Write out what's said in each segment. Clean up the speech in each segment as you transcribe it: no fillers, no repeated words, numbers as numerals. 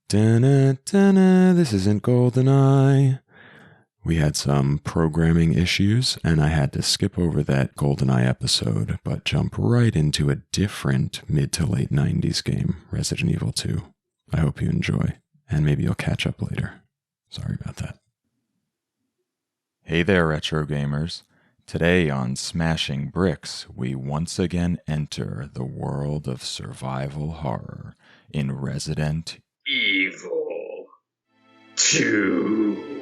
Dun-dun-dun-dun, this isn't GoldenEye. We had some programming issues, and I had to skip over that GoldenEye episode, but jump right into a different mid to late 90s game, Resident Evil 2. I hope you enjoy, and maybe you'll catch up later. Sorry about that. Hey there, retro gamers. Today on Smashing Bricks, we once again enter the world of survival horror in Resident Evil 2.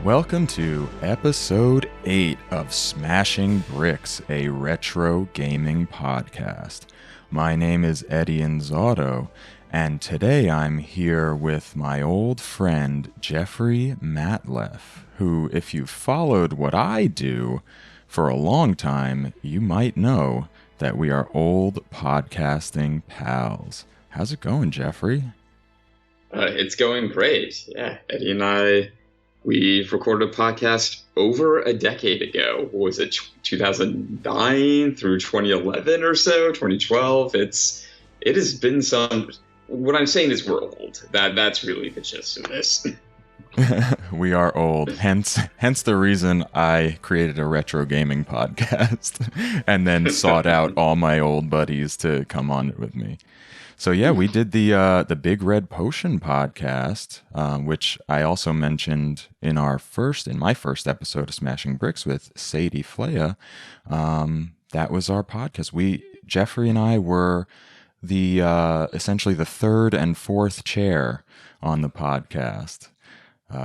Welcome to episode 8 of Smashing Bricks, a retro gaming podcast. My name is Eddie Inzauto, and today I'm here with my old friend Jeffrey Matulef, who, if you've followed what I do for a long time, you might know that we are old podcasting pals. How's it going, Jeffrey? It's going great. Yeah, Eddie and I... We recorded a podcast over a decade ago. What was it, 2009 through 2011 or so, 2012? It has been some... What I'm saying is we're old. That's really the gist of this. We are old. Hence the reason I created a retro gaming podcast and then sought out all my old buddies to come on it with me. So yeah, we did the Big Red Potion podcast, which I also mentioned in my first episode of Smashing Bricks with Sadie Flea. That was our podcast. Jeffrey and I were the essentially the third and fourth chair on the podcast,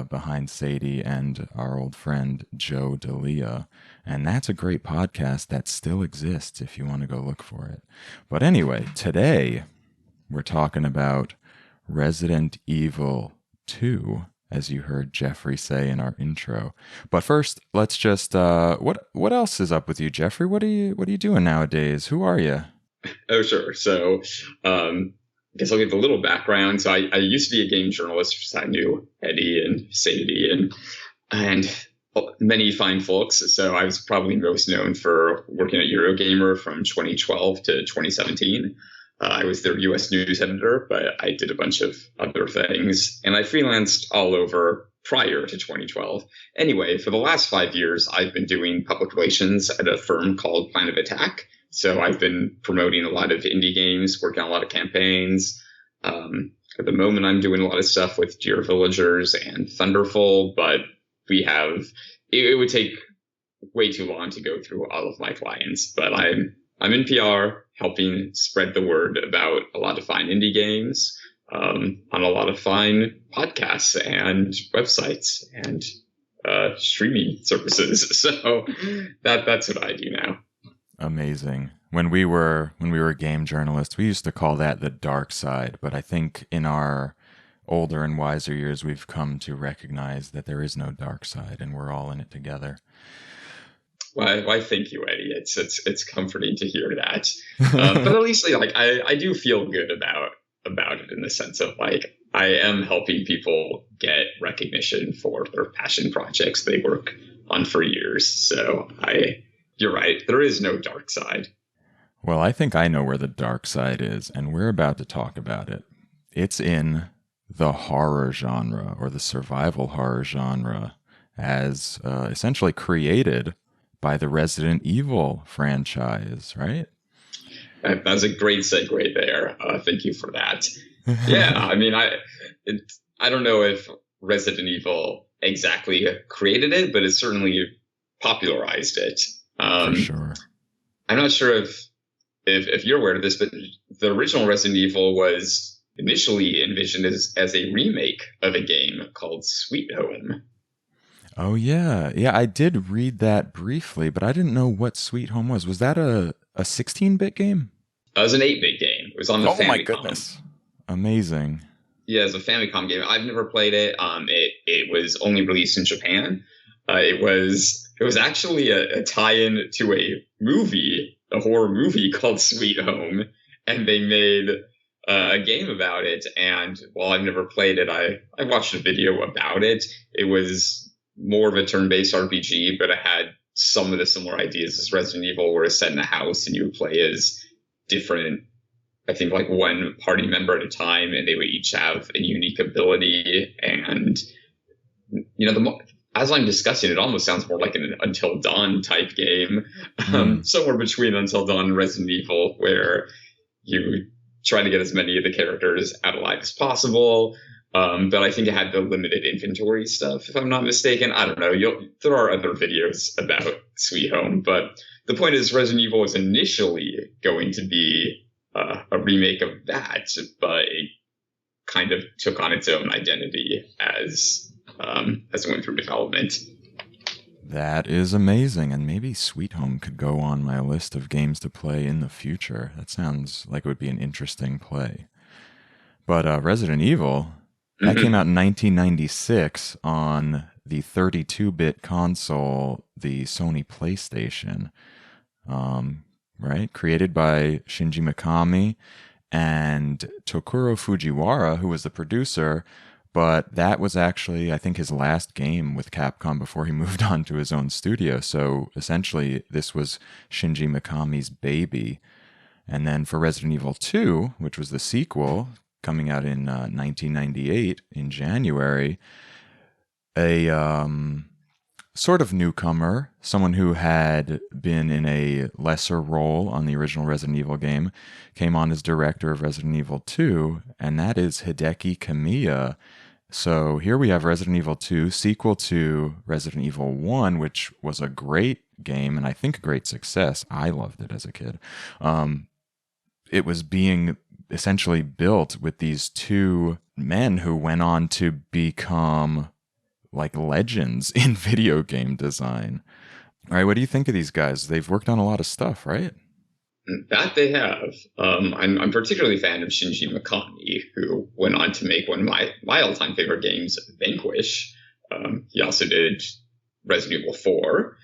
behind Sadie and our old friend Joe D'Elia. And that's a great podcast that still exists if you want to go look for it. But anyway, today we're talking about Resident Evil 2, as you heard Jeffrey say in our intro. But first, let's just what else is up with you, Jeffrey? What are you doing nowadays? Who are you? Oh, sure. So, I guess I'll give a little background. So I used to be a game journalist. So I knew Eddie and Sadie and many fine folks. So I was probably most known for working at Eurogamer from 2012 to 2017. I was their U.S. news editor, but I did a bunch of other things, and I freelanced all over prior to 2012. Anyway, for the last 5 years, I've been doing public relations at a firm called Plan of Attack. So I've been promoting a lot of indie games, working on a lot of campaigns. At the moment, I'm doing a lot of stuff with Dear Villagers and Thunderful, but it would take way too long to go through all of my clients, but I'm in PR, helping spread the word about a lot of fine indie games, on a lot of fine podcasts and websites and streaming services. So that's what I do now. Amazing. When we were game journalists, we used to call that the dark side, but I think in our older and wiser years, we've come to recognize that there is no dark side, and we're all in it together. Why, thank you, Eddie. It's comforting to hear that. But at least I do feel good about it in the sense of I am helping people get recognition for their passion projects they work on for years. So you're right. There is no dark side. Well, I think I know where the dark side is, and we're about to talk about it. It's in the horror genre, or the survival horror genre, as essentially created by the Resident Evil franchise, right? That's a great segue there. Thank you for that. Yeah, I mean, I don't know if Resident Evil exactly created it, but it certainly popularized it. For sure. I'm not sure if you're aware of this, but the original Resident Evil was initially envisioned as a remake of a game called Sweet Home. Oh, yeah. Yeah, I did read that briefly, but I didn't know what Sweet Home was. Was that a 16-bit game? It was an 8-bit game. It was on the Famicom. Oh, my goodness. Amazing. Yeah, it's a Famicom game. I've never played it. It was only released in Japan. It was actually a tie-in to a movie, a horror movie called Sweet Home, and they made a game about it. And while I've never played it, I watched a video about it. It was more of a turn-based RPG, but it had some of the similar ideas as Resident Evil, where it's set in a house and you would play as different, I think, like one party member at a time, and they would each have a unique ability. And as I'm discussing, it almost sounds more like an Until Dawn type game, somewhere between Until Dawn and Resident Evil, where you try to get as many of the characters out alive as possible. But I think it had the limited inventory stuff, if I'm not mistaken. I don't know. There are other videos about Sweet Home, but the point is Resident Evil was initially going to be a remake of that, but it kind of took on its own identity as it went through development. That is amazing, and maybe Sweet Home could go on my list of games to play in the future. That sounds like it would be an interesting play. But Resident Evil, that came out in 1996 on the 32-bit console, the Sony PlayStation, right? Created by Shinji Mikami and Tokuro Fujiwara, who was the producer. But that was actually, I think, his last game with Capcom before he moved on to his own studio. So essentially, this was Shinji Mikami's baby. And then for Resident Evil 2, which was the sequel, coming out in 1998 in January, a sort of newcomer, someone who had been in a lesser role on the original Resident Evil game, came on as director of Resident Evil 2, and that is Hideki Kamiya. So here we have Resident Evil 2, sequel to Resident Evil 1, which was a great game, and I think a great success. I loved it as a kid. It was being essentially built with these two men who went on to become like legends in video game design. All right, what do you think of these guys? They've worked on a lot of stuff, right? That they have. I'm particularly a fan of Shinji Mikami, who went on to make one of my all-time favorite games, Vanquish. He also did Resident Evil 4.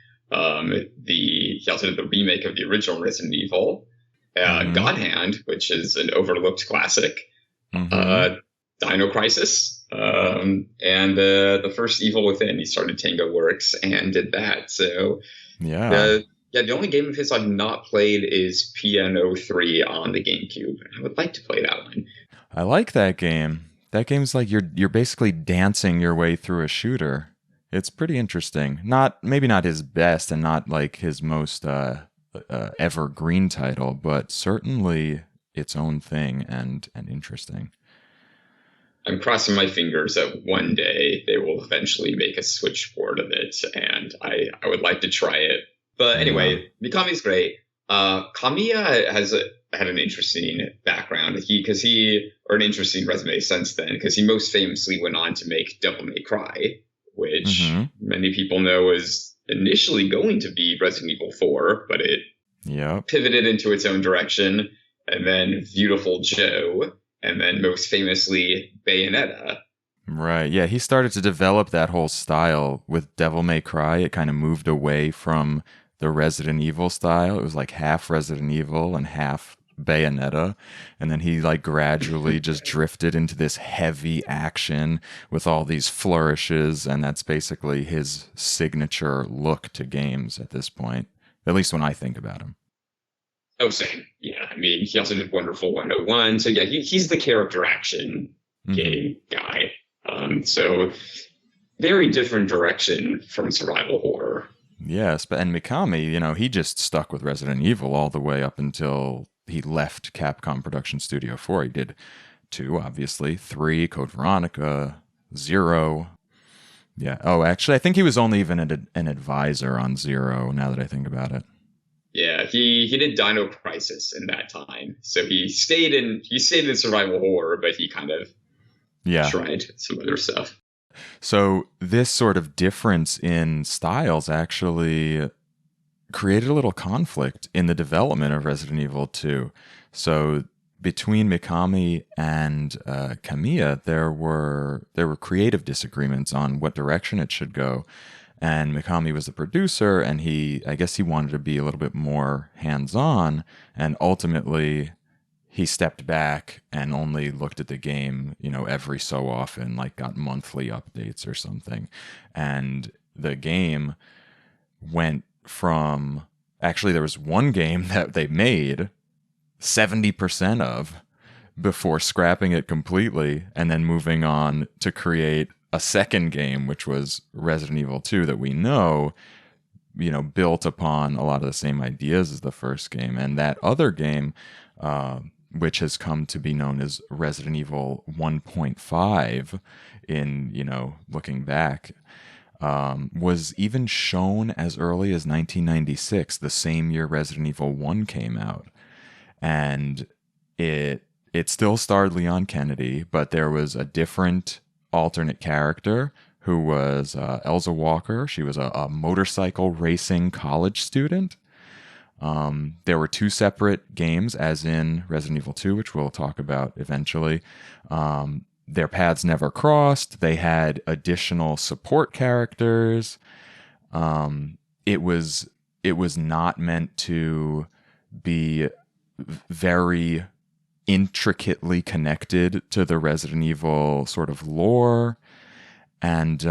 He also did the remake of the original Resident Evil. God Hand, which is an overlooked classic. Dino Crisis. And the first Evil Within. He started Tango Works and did that. So yeah. The only game of his I've not played is PN03 on the GameCube. I would like to play that one. I like that game. That game's like you're basically dancing your way through a shooter. It's pretty interesting. Maybe not his best and not like his most evergreen title, but certainly its own thing and interesting. I'm crossing my fingers that one day they will eventually make a switchboard of it, and I would like to try it. But anyway, Mikami's great. Kamiya had an interesting background. Or an interesting resume since then, because he most famously went on to make Devil May Cry, which many people know is initially going to be Resident Evil 4, but it pivoted into its own direction, and then Beautiful Joe, and then most famously Bayonetta. Right, yeah, he started to develop that whole style with Devil May Cry. It kind of moved away from the Resident Evil style. It was like half Resident Evil and half Bayonetta, and then he like gradually just drifted into this heavy action with all these flourishes, and that's basically his signature look to games at this point, at least when I think about him. Oh, same. Yeah, I mean, he also did Wonderful 101, so yeah, he's the character action game guy. So very different direction from survival horror. Yes, and Mikami, he just stuck with Resident Evil all the way up until he left Capcom Production Studio 4. He did 2, obviously, 3, Code Veronica, 0. Yeah. Oh, actually, I think he was only even an advisor on 0, now that I think about it. Yeah, he did Dino Crisis in that time. So he stayed in survival horror, but he kind of tried some other stuff. So this sort of difference in styles actually created a little conflict in the development of Resident Evil 2. So between Mikami and Kamiya, there were creative disagreements on what direction it should go. And Mikami was the producer, and I guess he wanted to be a little bit more hands-on, and ultimately he stepped back and only looked at the game, every so often, like got monthly updates or something. And the game went from, actually there was one game that they made 70% of before scrapping it completely and then moving on to create a second game, which was Resident Evil 2, that we know, built upon a lot of the same ideas as the first game. And that other game, which has come to be known as Resident Evil 1.5 in, looking back, was even shown as early as 1996, the same year Resident Evil 1 came out. And it still starred Leon Kennedy, but there was a different alternate character who was Elza Walker. She was a motorcycle racing college student. There were 2 separate games, as in Resident Evil 2, which we'll talk about eventually. Their paths never crossed. They had additional support characters. It was not meant to be very intricately connected to the Resident Evil sort of lore, and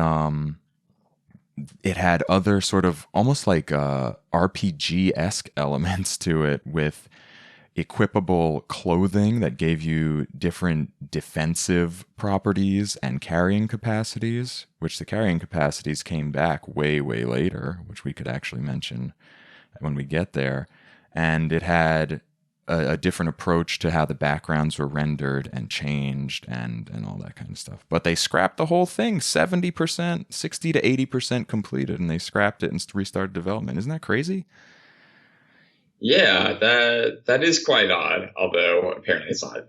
it had other sort of almost like RPG-esque elements to it, with equipable clothing that gave you different defensive properties and carrying capacities, which the carrying capacities came back way, way later, which we could actually mention when we get there. And it had a different approach to how the backgrounds were rendered and changed and all that kind of stuff. But they scrapped the whole thing, 70%, 60 to 80% completed, and they scrapped it and restarted development. Isn't that crazy? Yeah, that is quite odd, although apparently it's not.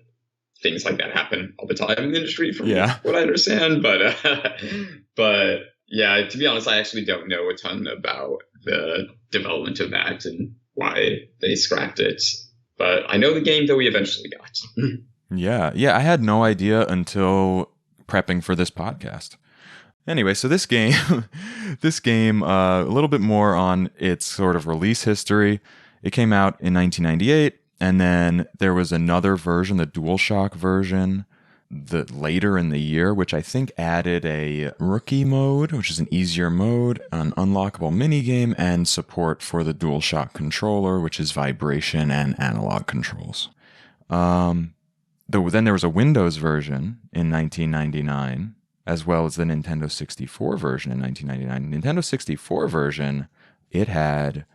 Things like that happen all the time in the industry, from what I understand. But yeah, to be honest, I actually don't know a ton about the development of that and why they scrapped it. But I know the game that we eventually got. Yeah, I had no idea until prepping for this podcast. Anyway, so this game, a little bit more on its sort of release history. It came out in 1998, and then there was another version, the DualShock version, later in the year, which I think added a rookie mode, which is an easier mode, an unlockable minigame, and support for the DualShock controller, which is vibration and analog controls. Then there was a Windows version in 1999, as well as the Nintendo 64 version in 1999. Nintendo 64 version, it had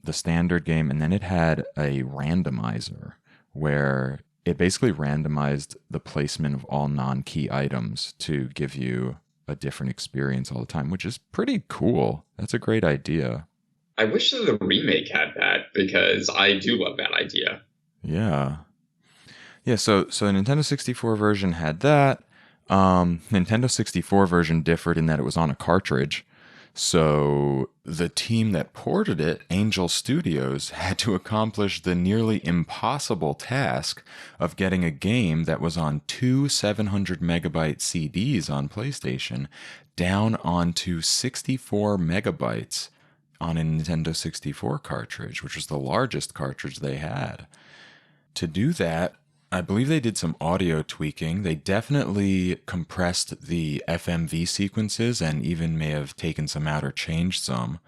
the standard game, and then it had a randomizer where it basically randomized the placement of all non-key items to give you a different experience all the time, which is pretty cool. That's a great idea. I wish that the remake had that, because I do love that idea. Yeah, so the Nintendo 64 version had that. Nintendo 64 version differed in that it was on a cartridge. So the team that ported it, Angel Studios, had to accomplish the nearly impossible task of getting a game that was on 2 700 megabyte CDs on PlayStation down onto 64 megabytes on a Nintendo 64 cartridge, which was the largest cartridge they had. To do that, I believe they did some audio tweaking. They definitely compressed the FMV sequences and even may have taken some out or changed some.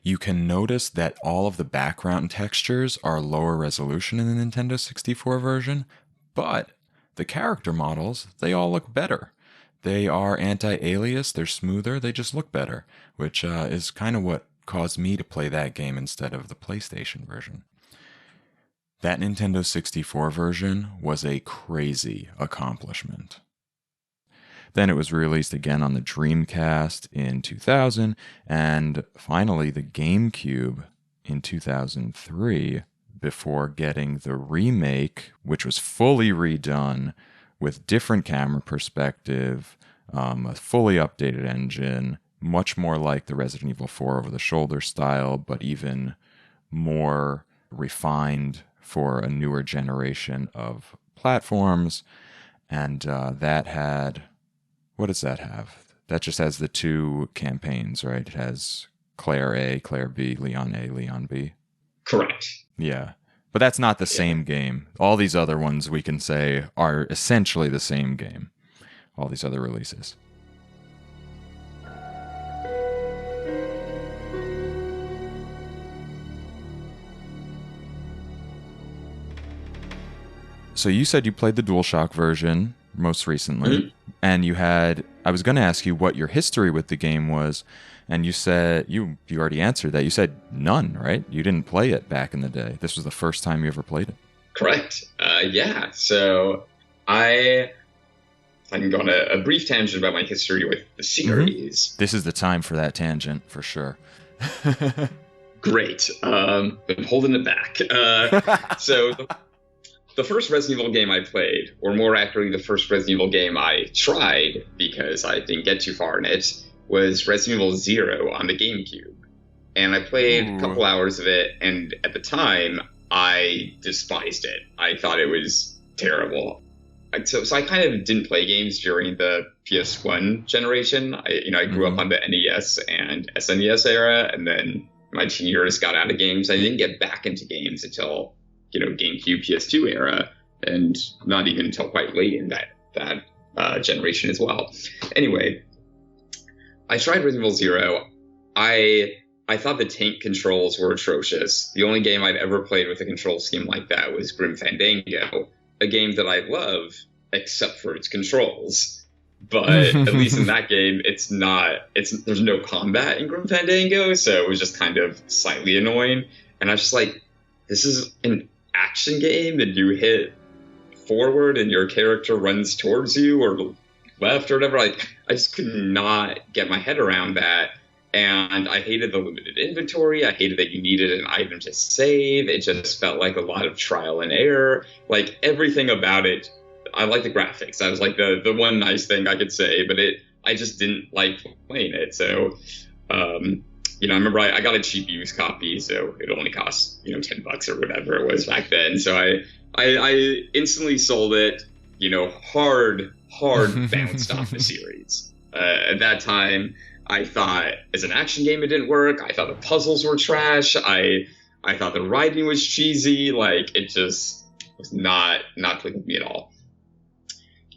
You can notice that all of the background textures are lower resolution in the Nintendo 64 version, but the character models, they all look better. They are anti-alias, they're smoother, they just look better, which is kind of what caused me to play that game instead of the PlayStation version. That Nintendo 64 version was a crazy accomplishment. Then it was released again on the Dreamcast in 2000, and finally the GameCube in 2003, before getting the remake, which was fully redone with different camera perspective, a fully updated engine, much more like the Resident Evil 4 over-the-shoulder style, but even more refined for a newer generation of platforms. And that had, what does that have? That just has the 2 campaigns, right? It has Claire A, Claire B, Leon A, Leon B. Correct. Yeah. But that's not the same game. All these other ones we can say are essentially the same game. All these other releases. So you said you played the DualShock version most recently, and you had, I was going to ask you what your history with the game was, and you said, you already answered that. You said none, right? You didn't play it back in the day. This was the first time you ever played it. Correct. Yeah. So I can go on a brief tangent about my history with the series. This is the time for that tangent, for sure. Great. Been holding it back. So the first Resident Evil game I played, or more accurately, the first Resident Evil game I tried, because I didn't get too far in it, was Resident Evil 0 on the GameCube. And I played a couple hours of it, and at the time, I despised it. I thought it was terrible. So I kind of didn't play games during the PS1 generation. I grew up on the NES and SNES era, and then my teen years got out of games. I didn't get back into games until GameCube, PS2 era, and not even until quite late in that generation as well. Anyway, I tried Resident Evil 0. I thought the tank controls were atrocious. The only game I'd ever played with a control scheme like that was Grim Fandango, a game that I love except for its controls. But at least in that game, there's no combat in Grim Fandango, so it was just kind of slightly annoying. And I was just like, this is an action game, and you hit forward and your character runs towards you or left or whatever. I just could not get my head around that. And I hated the limited inventory. I hated that you needed an item to save. It just felt like a lot of trial and error. Like, everything about it. I like the graphics. That was like the one nice thing I could say, but I just didn't like playing it. So, I remember I got a cheap used copy, so it only cost, $10 or whatever it was back then. So I instantly sold it, hard bounced off the series. At that time, I thought as an action game it didn't work. I thought the puzzles were trash. I thought the writing was cheesy. Like, it just was not clicking with me at all.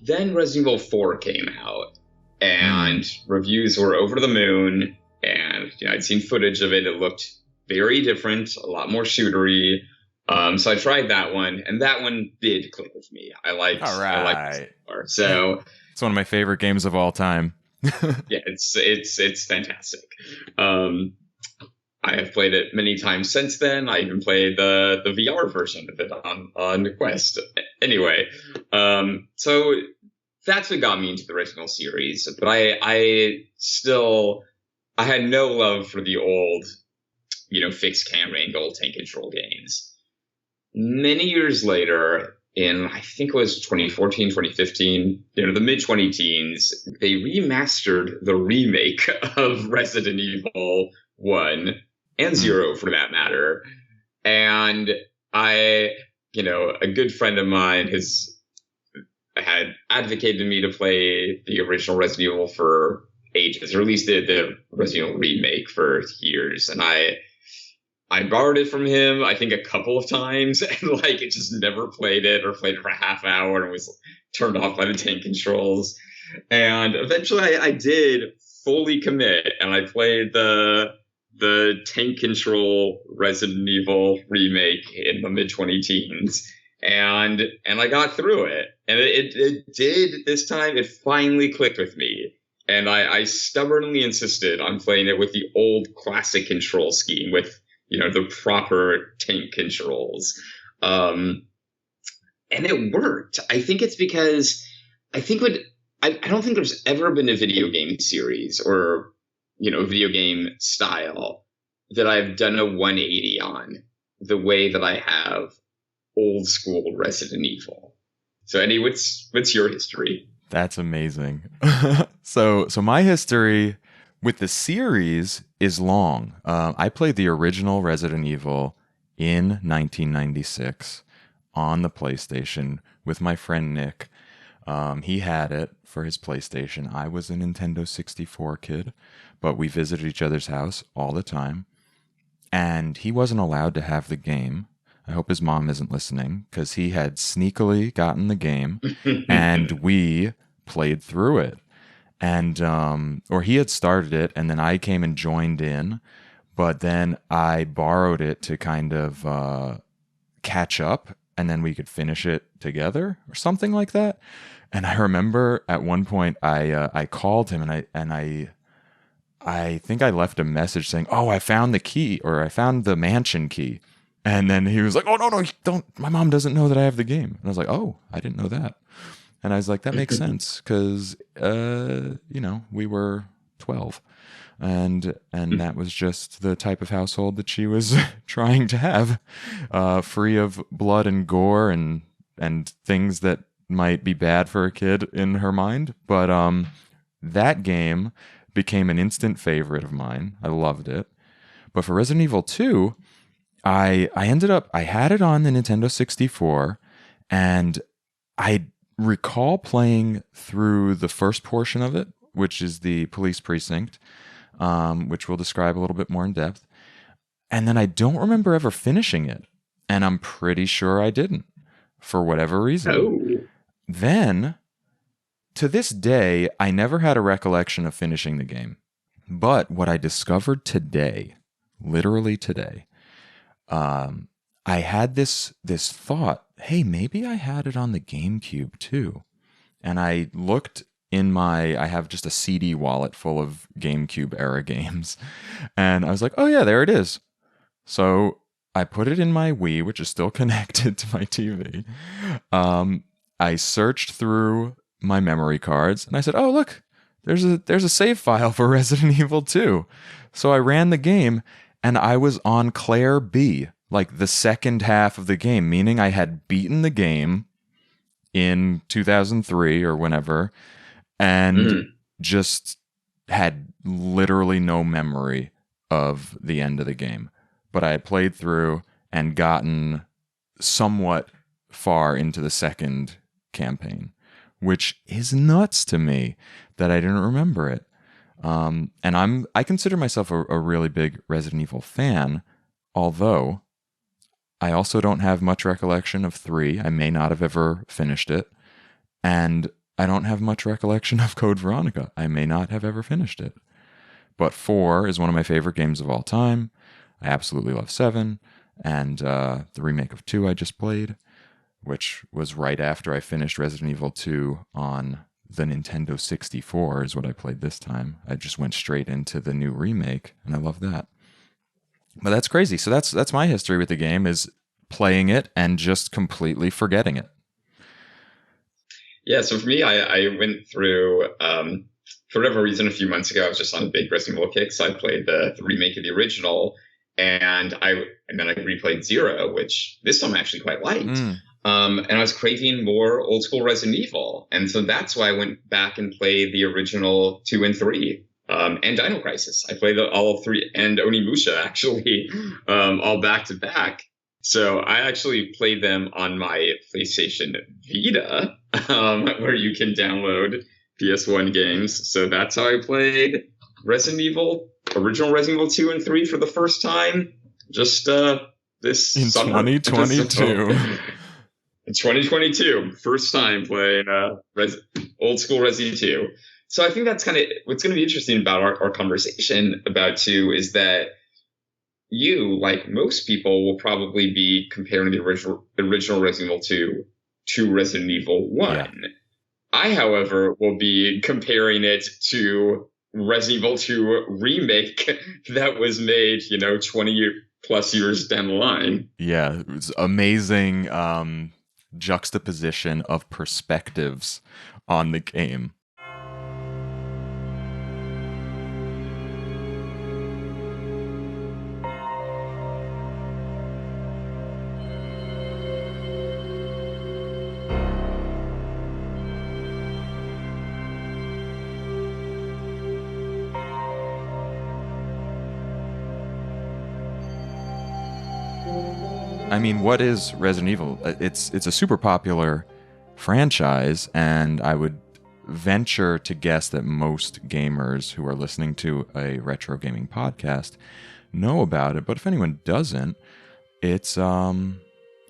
Then Resident Evil 4 came out, and reviews were over the moon. And I'd seen footage of it. It looked very different, a lot more shootery. So I tried that one, and that one did click with me. I liked it more. So it's one of my favorite games of all time. Yeah, it's fantastic. I have played it many times since then. I even played the VR version of it on the Quest. Anyway, so that's what got me into the original series. But I had no love for the old, fixed camera angle tank control games. Many years later, in I think it was 2014, 2015, the mid-20 teens, they remastered the remake of Resident Evil 1 and 0 for that matter. And a good friend of mine had advocated me to play the original Resident Evil for ages, or at least the Resident Evil remake for years. And I borrowed it from him, I think a couple of times, and it just never played it, or played it for a half hour and was turned off by the tank controls. And eventually I did fully commit, and I played the tank control Resident Evil remake in the mid-20 teens. And I got through it. And it did this time. It finally clicked with me. And I stubbornly insisted on playing it with the old classic control scheme with, the proper tank controls. And it worked. I think it's because I don't think there's ever been a video game series or, video game style that I've done a 180 on the way that I have old school Resident Evil. So Eddie, what's your history? That's amazing. So my history with the series is long. I played the original Resident Evil in 1996. on the PlayStation with my friend Nick. He had it for his PlayStation. I was a Nintendo 64 kid, but we visited each other's house all the time. And he wasn't allowed to have the game. I hope his mom isn't listening, because he had sneakily gotten the game and we played through it. And, or he had started it and then I came and joined in, but then I borrowed it to kind of catch up, and then we could finish it together or something like that. And I remember at one point I called him and I think I left a message saying, "Oh, I found the key," or "I found the mansion key." And then he was like, "Oh, no, don't. My mom doesn't know that I have the game." And I was like, "Oh, I didn't know that." And I was like, "That makes sense because, we were 12, and that was just the type of household that she was trying to have, free of blood and gore and things that might be bad for a kid in her mind." But that game became an instant favorite of mine. I loved it. But for Resident Evil 2, I had it on the Nintendo 64, and I recall playing through the first portion of it, which is the police precinct, which we'll describe a little bit more in depth. And then I don't remember ever finishing it, and I'm pretty sure I didn't, for whatever reason. Oh. Then, to this day, I never had a recollection of finishing the game. But what I discovered today, literally today, I had this thought, hey, maybe I had it on the GameCube too. And I looked I have just a CD wallet full of GameCube era games. And I was like, oh yeah, there it is. So I put it in my Wii, which is still connected to my TV. I searched through my memory cards and I said, oh, look, there's a save file for Resident Evil 2. So I ran the game and I was on Claire B, like the second half of the game, meaning I had beaten the game in 2003 or whenever, and just had literally no memory of the end of the game. But I had played through and gotten somewhat far into the second campaign, which is nuts to me that I didn't remember it. And I consider myself a really big Resident Evil fan, although I also don't have much recollection of 3. I may not have ever finished it. And I don't have much recollection of Code Veronica. I may not have ever finished it. But 4 is one of my favorite games of all time. I absolutely love 7. And the remake of 2 I just played, which was right after I finished Resident Evil 2 on the Nintendo 64 is what I played this time. I just went straight into the new remake, and I love that. But that's crazy. So that's my history with the game, is playing it and just completely forgetting it. Yeah, so for me, I went through, for whatever reason, a few months ago, I was just on a big Resident Evil kick, so I played the remake of the original, and then I replayed Zero, which this time I actually quite liked. And I was craving more old school Resident Evil. And so that's why I went back and played the original 2 and 3. And Dino Crisis. I played all 3, and Onimusha, actually, all back to back. So I actually played them on my PlayStation Vita, where you can download PS1 games. So that's how I played original Resident Evil 2 and 3 for the first time. Just this in summer. 2022. In 2022, first time playing old school Resident 2. So I think that's kind of what's going to be interesting about our conversation about 2 is that you, like most people, will probably be comparing the original Resident Evil 2 to Resident Evil 1. Yeah. I, however, will be comparing it to Resident Evil 2 remake that was made, 20 plus years down the line. Yeah, it was amazing juxtaposition of perspectives on the game. I mean, what is Resident Evil? It's a super popular franchise, and I would venture to guess that most gamers who are listening to a retro gaming podcast know about it. But if anyone doesn't, it's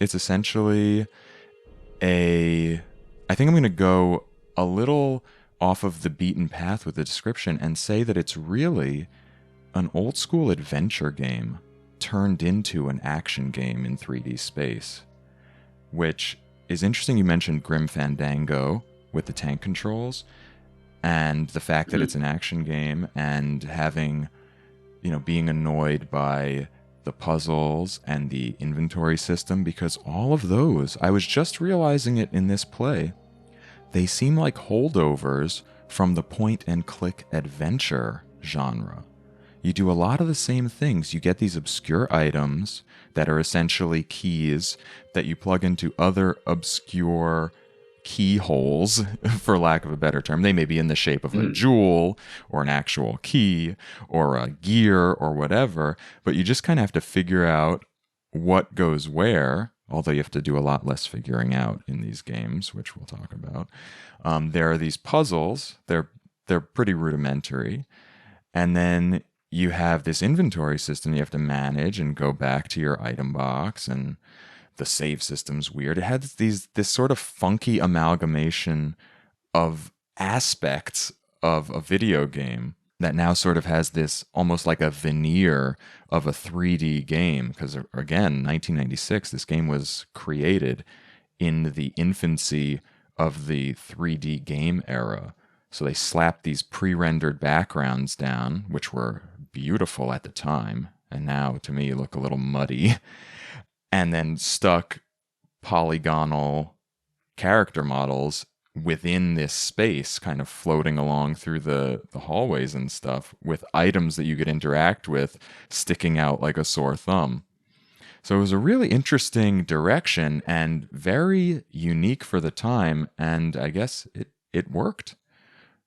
essentially I think I'm going to go a little off of the beaten path with the description and say that it's really an old school adventure game turned into an action game in 3D space, which is interesting. You mentioned Grim Fandango with the tank controls and the fact that it's an action game, and having, being annoyed by the puzzles and the inventory system, because all of those, I was just realizing it in this play, they seem like holdovers from the point and click adventure genre. You do a lot of the same things. You get these obscure items that are essentially keys that you plug into other obscure keyholes, for lack of a better term. They may be in the shape of a jewel or an actual key or a gear or whatever, but you just kind of have to figure out what goes where, although you have to do a lot less figuring out in these games, which we'll talk about. There are these puzzles. They're pretty rudimentary. And then you have this inventory system you have to manage and go back to your item box, and the save system's weird. It has this sort of funky amalgamation of aspects of a video game that now sort of has this almost like a veneer of a 3D game. Because again, 1996, this game was created in the infancy of the 3D game era. So they slapped these pre-rendered backgrounds down, which were beautiful at the time, and now to me look a little muddy, and then stuck polygonal character models within this space, kind of floating along through the hallways and stuff, with items that you could interact with sticking out like a sore thumb. So it was a really interesting direction and very unique for the time, and I guess it worked,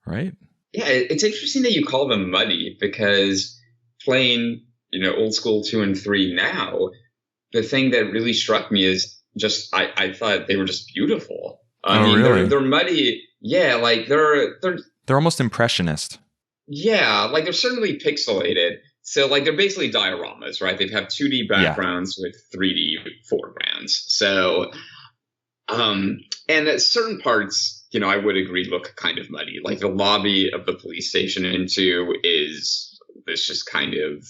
right? Yeah, it's interesting that you call them muddy, because playing, old school 2 and 3 now, the thing that really struck me is just I thought they were just beautiful. I mean, really? They're muddy. Yeah, like they're almost impressionist. Yeah, like they're certainly pixelated. So like they're basically dioramas, right? They have 2D backgrounds with 3D foregrounds. So and at certain parts, I would agree, look kind of muddy. Like the lobby of the police station into is this just kind of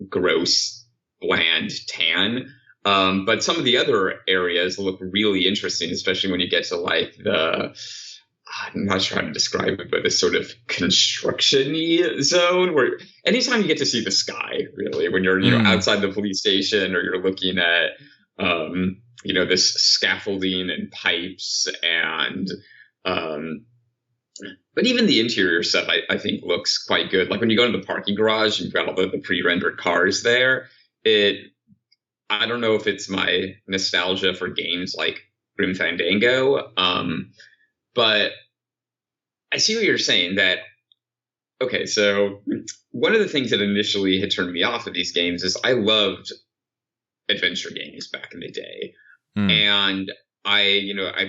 gross, bland tan. But some of the other areas look really interesting, especially when you get to like I'm not sure how to describe it, but this sort of construction-y zone where anytime you get to see the sky, really, when you're outside the police station, or you're looking at this scaffolding and pipes and but even the interior stuff, I think looks quite good. Like when you go into the parking garage, you've got all the pre-rendered cars there. I don't know if it's my nostalgia for games like Grim Fandango, but I see what you're saying. That okay, so one of the things that initially had turned me off of these games is I loved adventure games back in the day, and I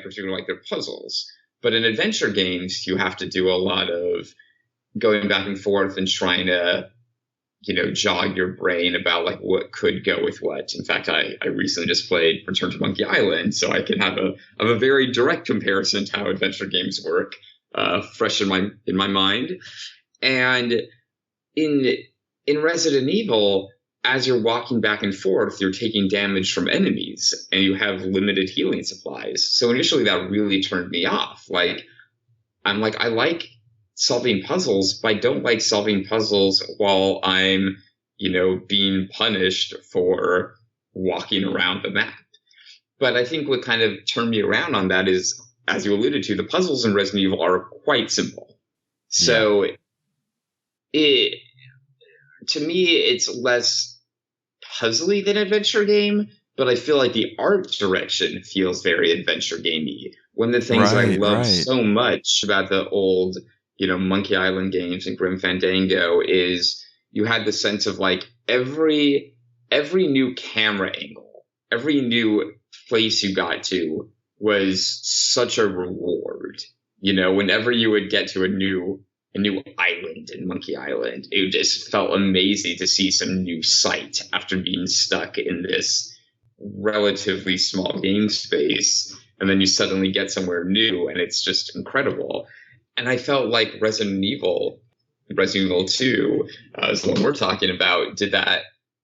particularly like their puzzles. But in adventure games, you have to do a lot of going back and forth and trying to, jog your brain about like what could go with what. In fact, I recently just played Return to Monkey Island, so I can have a very direct comparison to how adventure games work, fresh in my mind. And in Resident Evil, as you're walking back and forth, you're taking damage from enemies, and you have limited healing supplies. So initially that really turned me off. Like, I'm like, I like solving puzzles, but I don't like solving puzzles while I'm, being punished for walking around the map. But I think what kind of turned me around on that is, as you alluded to, the puzzles in Resident Evil are quite simple. So to me, it's less puzzly than adventure game, but I feel like the art direction feels very adventure gamey. One of the things that I love so much about the old, Monkey Island games and Grim Fandango is you had the sense of like every new camera angle every new place you got to was such a reward. You know, whenever you would get to a new island in Monkey Island, it just felt amazing to see some new sight after being stuck in this relatively small game space. And then you suddenly get somewhere new and it's just incredible. And I felt like Resident Evil 2, is the one we're talking about, did that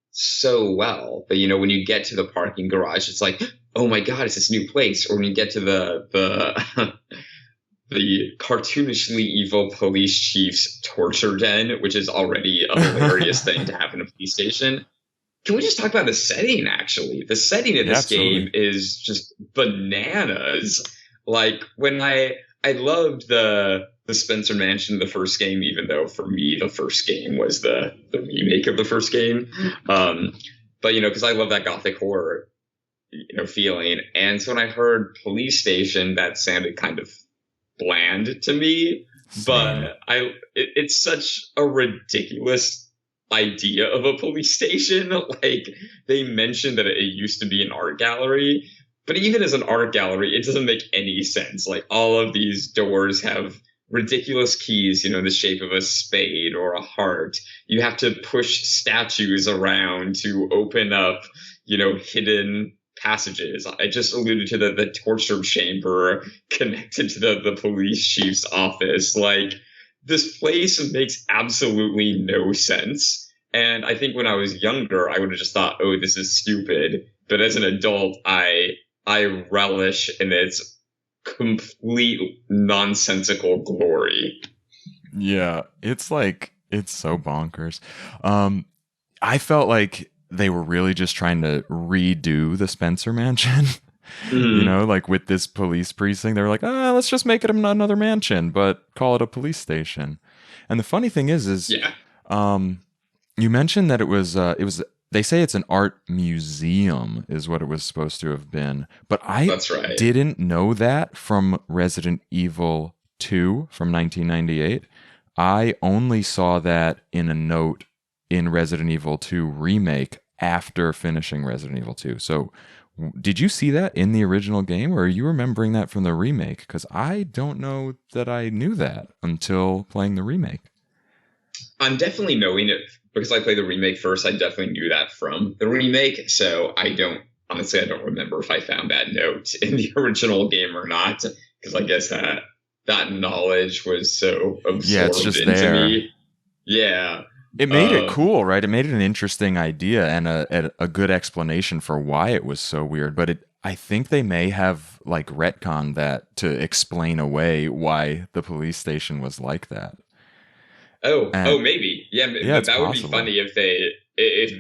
so well. But, you know, when you get to the parking garage, it's like, oh my God, it's this new place. Or when you get to the the cartoonishly evil police chief's torture den, which is already a hilarious thing to have in a police station. Can we just talk about the setting, actually? The setting of this game is just bananas. Like, when I loved the Spencer Mansion, the first game, even though for me the first game was the remake of the first game. But, you know, because I love that gothic horror, you know, feeling. And so when I heard Police Station, that sounded kind of bland to me. But it's such a ridiculous idea of a police station. Like, they mentioned that it used to be an art gallery, but even as an art gallery, it doesn't make any sense. Like, all of these doors have ridiculous keys, you know, in the shape of a spade or a heart. You have to push statues around to open up, you know, hidden passages. I just alluded to the torture chamber connected to the police chief's office. Like, this place makes absolutely no sense. And I think when I was younger, I would have just thought, oh, this is stupid. But as an adult, I relish in its complete nonsensical glory. Yeah, it's so bonkers. I felt like they were really just trying to redo the Spencer Mansion. You know, like with this police precinct, they were like, let's just make it another mansion, but call it a police station. And the funny thing is, you mentioned that it was, they say it's an art museum is what it was supposed to have been. But That's right. Didn't know that from Resident Evil 2 from 1998. I only saw that in a note in Resident Evil 2 Remake after finishing Resident Evil 2. So did you see that in the original game, or are you remembering that from the remake? Because I don't know that I knew that until playing the remake. I'm definitely knowing it because I played the remake first. I definitely knew that from the remake. So I don't remember if I found that note in the original game or not, because I guess that knowledge was so absorbed it's just into there. me. Yeah. It made it cool, right? It made it an interesting idea and a good explanation for why it was so weird. But I think they may have like retconned that to explain away why the police station was like that. Maybe. Yeah, that would be funny if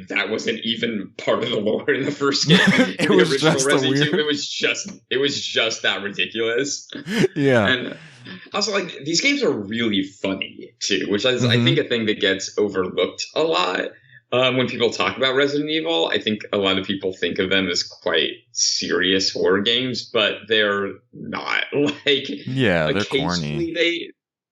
that wasn't even part of the lore in the first game. It was just Resident 2, it was just that ridiculous. Yeah. And also, like, these games are really funny too, which is I think a thing that gets overlooked a lot. When people talk about Resident Evil, I think a lot of people think of them as quite serious horror games, but they're not. Like, they're corny.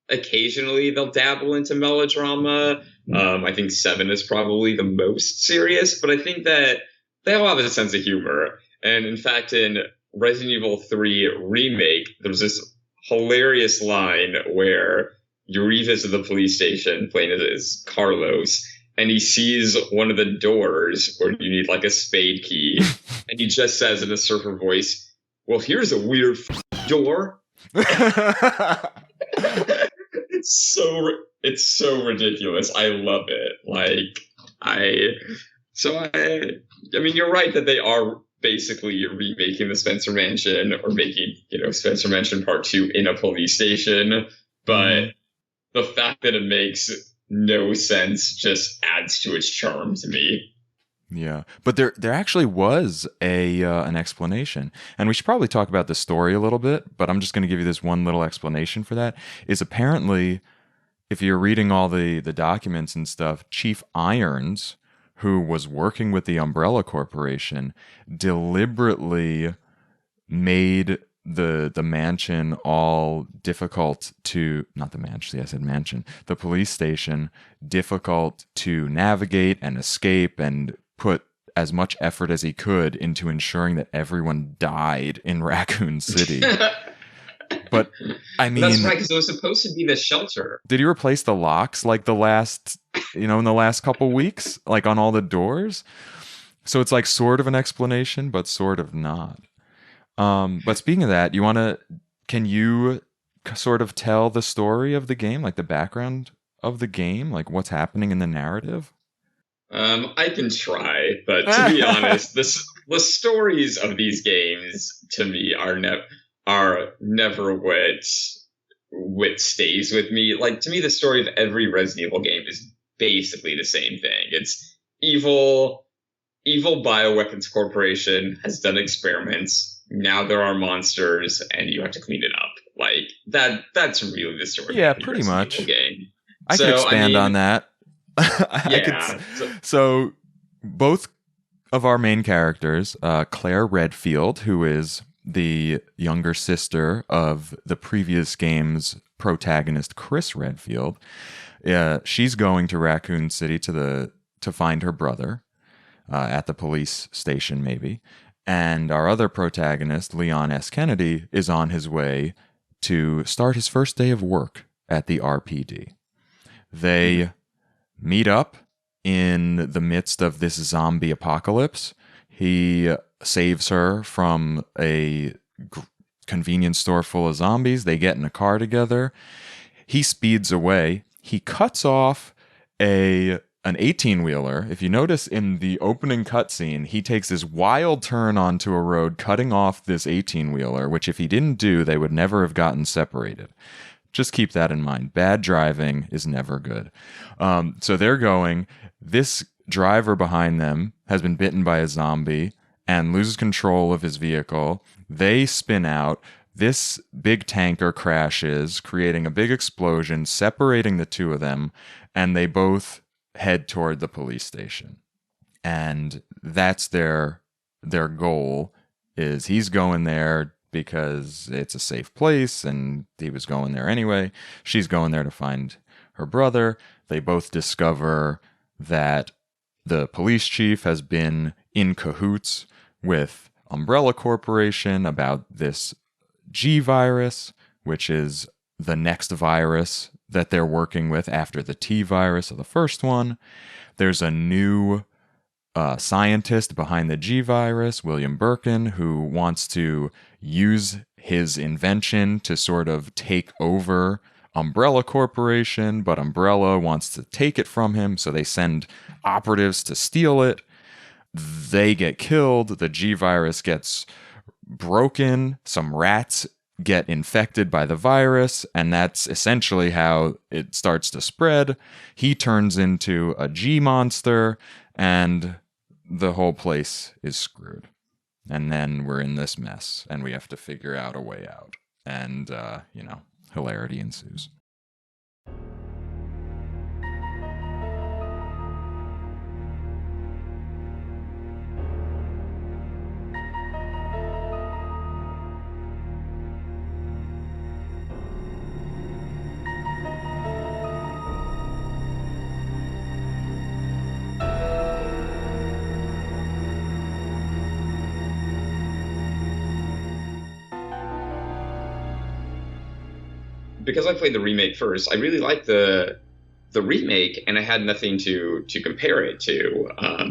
Occasionally they'll dabble into melodrama. I think 7 is probably the most serious, but I think that they all have a sense of humor. And in fact, in Resident Evil 3 Remake, there's this hilarious line where you revisit the police station playing as Carlos, and he sees one of the doors where you need like a spade key, and he just says in a surfer voice, well, here's a weird door. It's so ridiculous. I love it. I mean, you're right that they are basically remaking the Spencer Mansion or making, you know, Spencer Mansion Part 2 in a police station. But the fact that it makes no sense just adds to its charm to me. Yeah, but there actually was an explanation, and we should probably talk about the story a little bit, but I'm just going to give you this one little explanation for that. Is apparently, if you're reading all the documents and stuff, Chief Irons, who was working with the Umbrella Corporation, deliberately made the mansion all difficult to, not the mansion, I said mansion, the police station difficult to navigate and escape, and put as much effort as he could into ensuring that everyone died in Raccoon City. But I mean, that's right, because it was supposed to be the shelter. Did he replace the locks like in the last couple weeks, like on all the doors? So it's like sort of an explanation, but sort of not. But speaking of that, can you sort of tell the story of the game, like the background of the game, like what's happening in the narrative? I can try, but to be honest, the stories of these games to me are never what stays with me. Like, to me, the story of every Resident Evil game is basically the same thing. It's evil bioweapons corporation has done experiments. Now there are monsters, and you have to clean it up. Like that's really the story. Yeah, of the pretty Resident much. Evil game. I could expand on that. So both of our main characters, Claire Redfield, who is the younger sister of the previous game's protagonist, Chris Redfield, she's going to Raccoon City to find her brother at the police station, maybe. And our other protagonist, Leon S. Kennedy, is on his way to start his first day of work at the RPD. They meet up in the midst of this zombie apocalypse. He saves her from a convenience store full of zombies. They get in a car together. He speeds away. He cuts off an 18-wheeler. If you notice in the opening cutscene, he takes this wild turn onto a road, cutting off this 18-wheeler, which if he didn't do, they would never have gotten separated. Just keep that in mind. Bad driving is never good. So they're going. This driver behind them has been bitten by a zombie and loses control of his vehicle. They spin out. This big tanker crashes, creating a big explosion, separating the two of them, and they both head toward the police station. And that's their goal, is he's going there because it's a safe place and he was going there anyway. She's going there to find her brother. They both discover that the police chief has been in cahoots with Umbrella Corporation about this G virus, which is the next virus that they're working with after the T virus of the first one. There's a new scientist behind the G virus, William Birkin, who wants to use his invention to sort of take over Umbrella Corporation, but Umbrella wants to take it from him, so they send operatives to steal it. They get killed. The G virus gets broken. Some rats get infected by the virus, and that's essentially how it starts to spread. He turns into a G monster, and the whole place is screwed. And then we're in this mess, and we have to figure out a way out. And, hilarity ensues. Because I played the remake first, I really liked the remake, and I had nothing to compare it to. I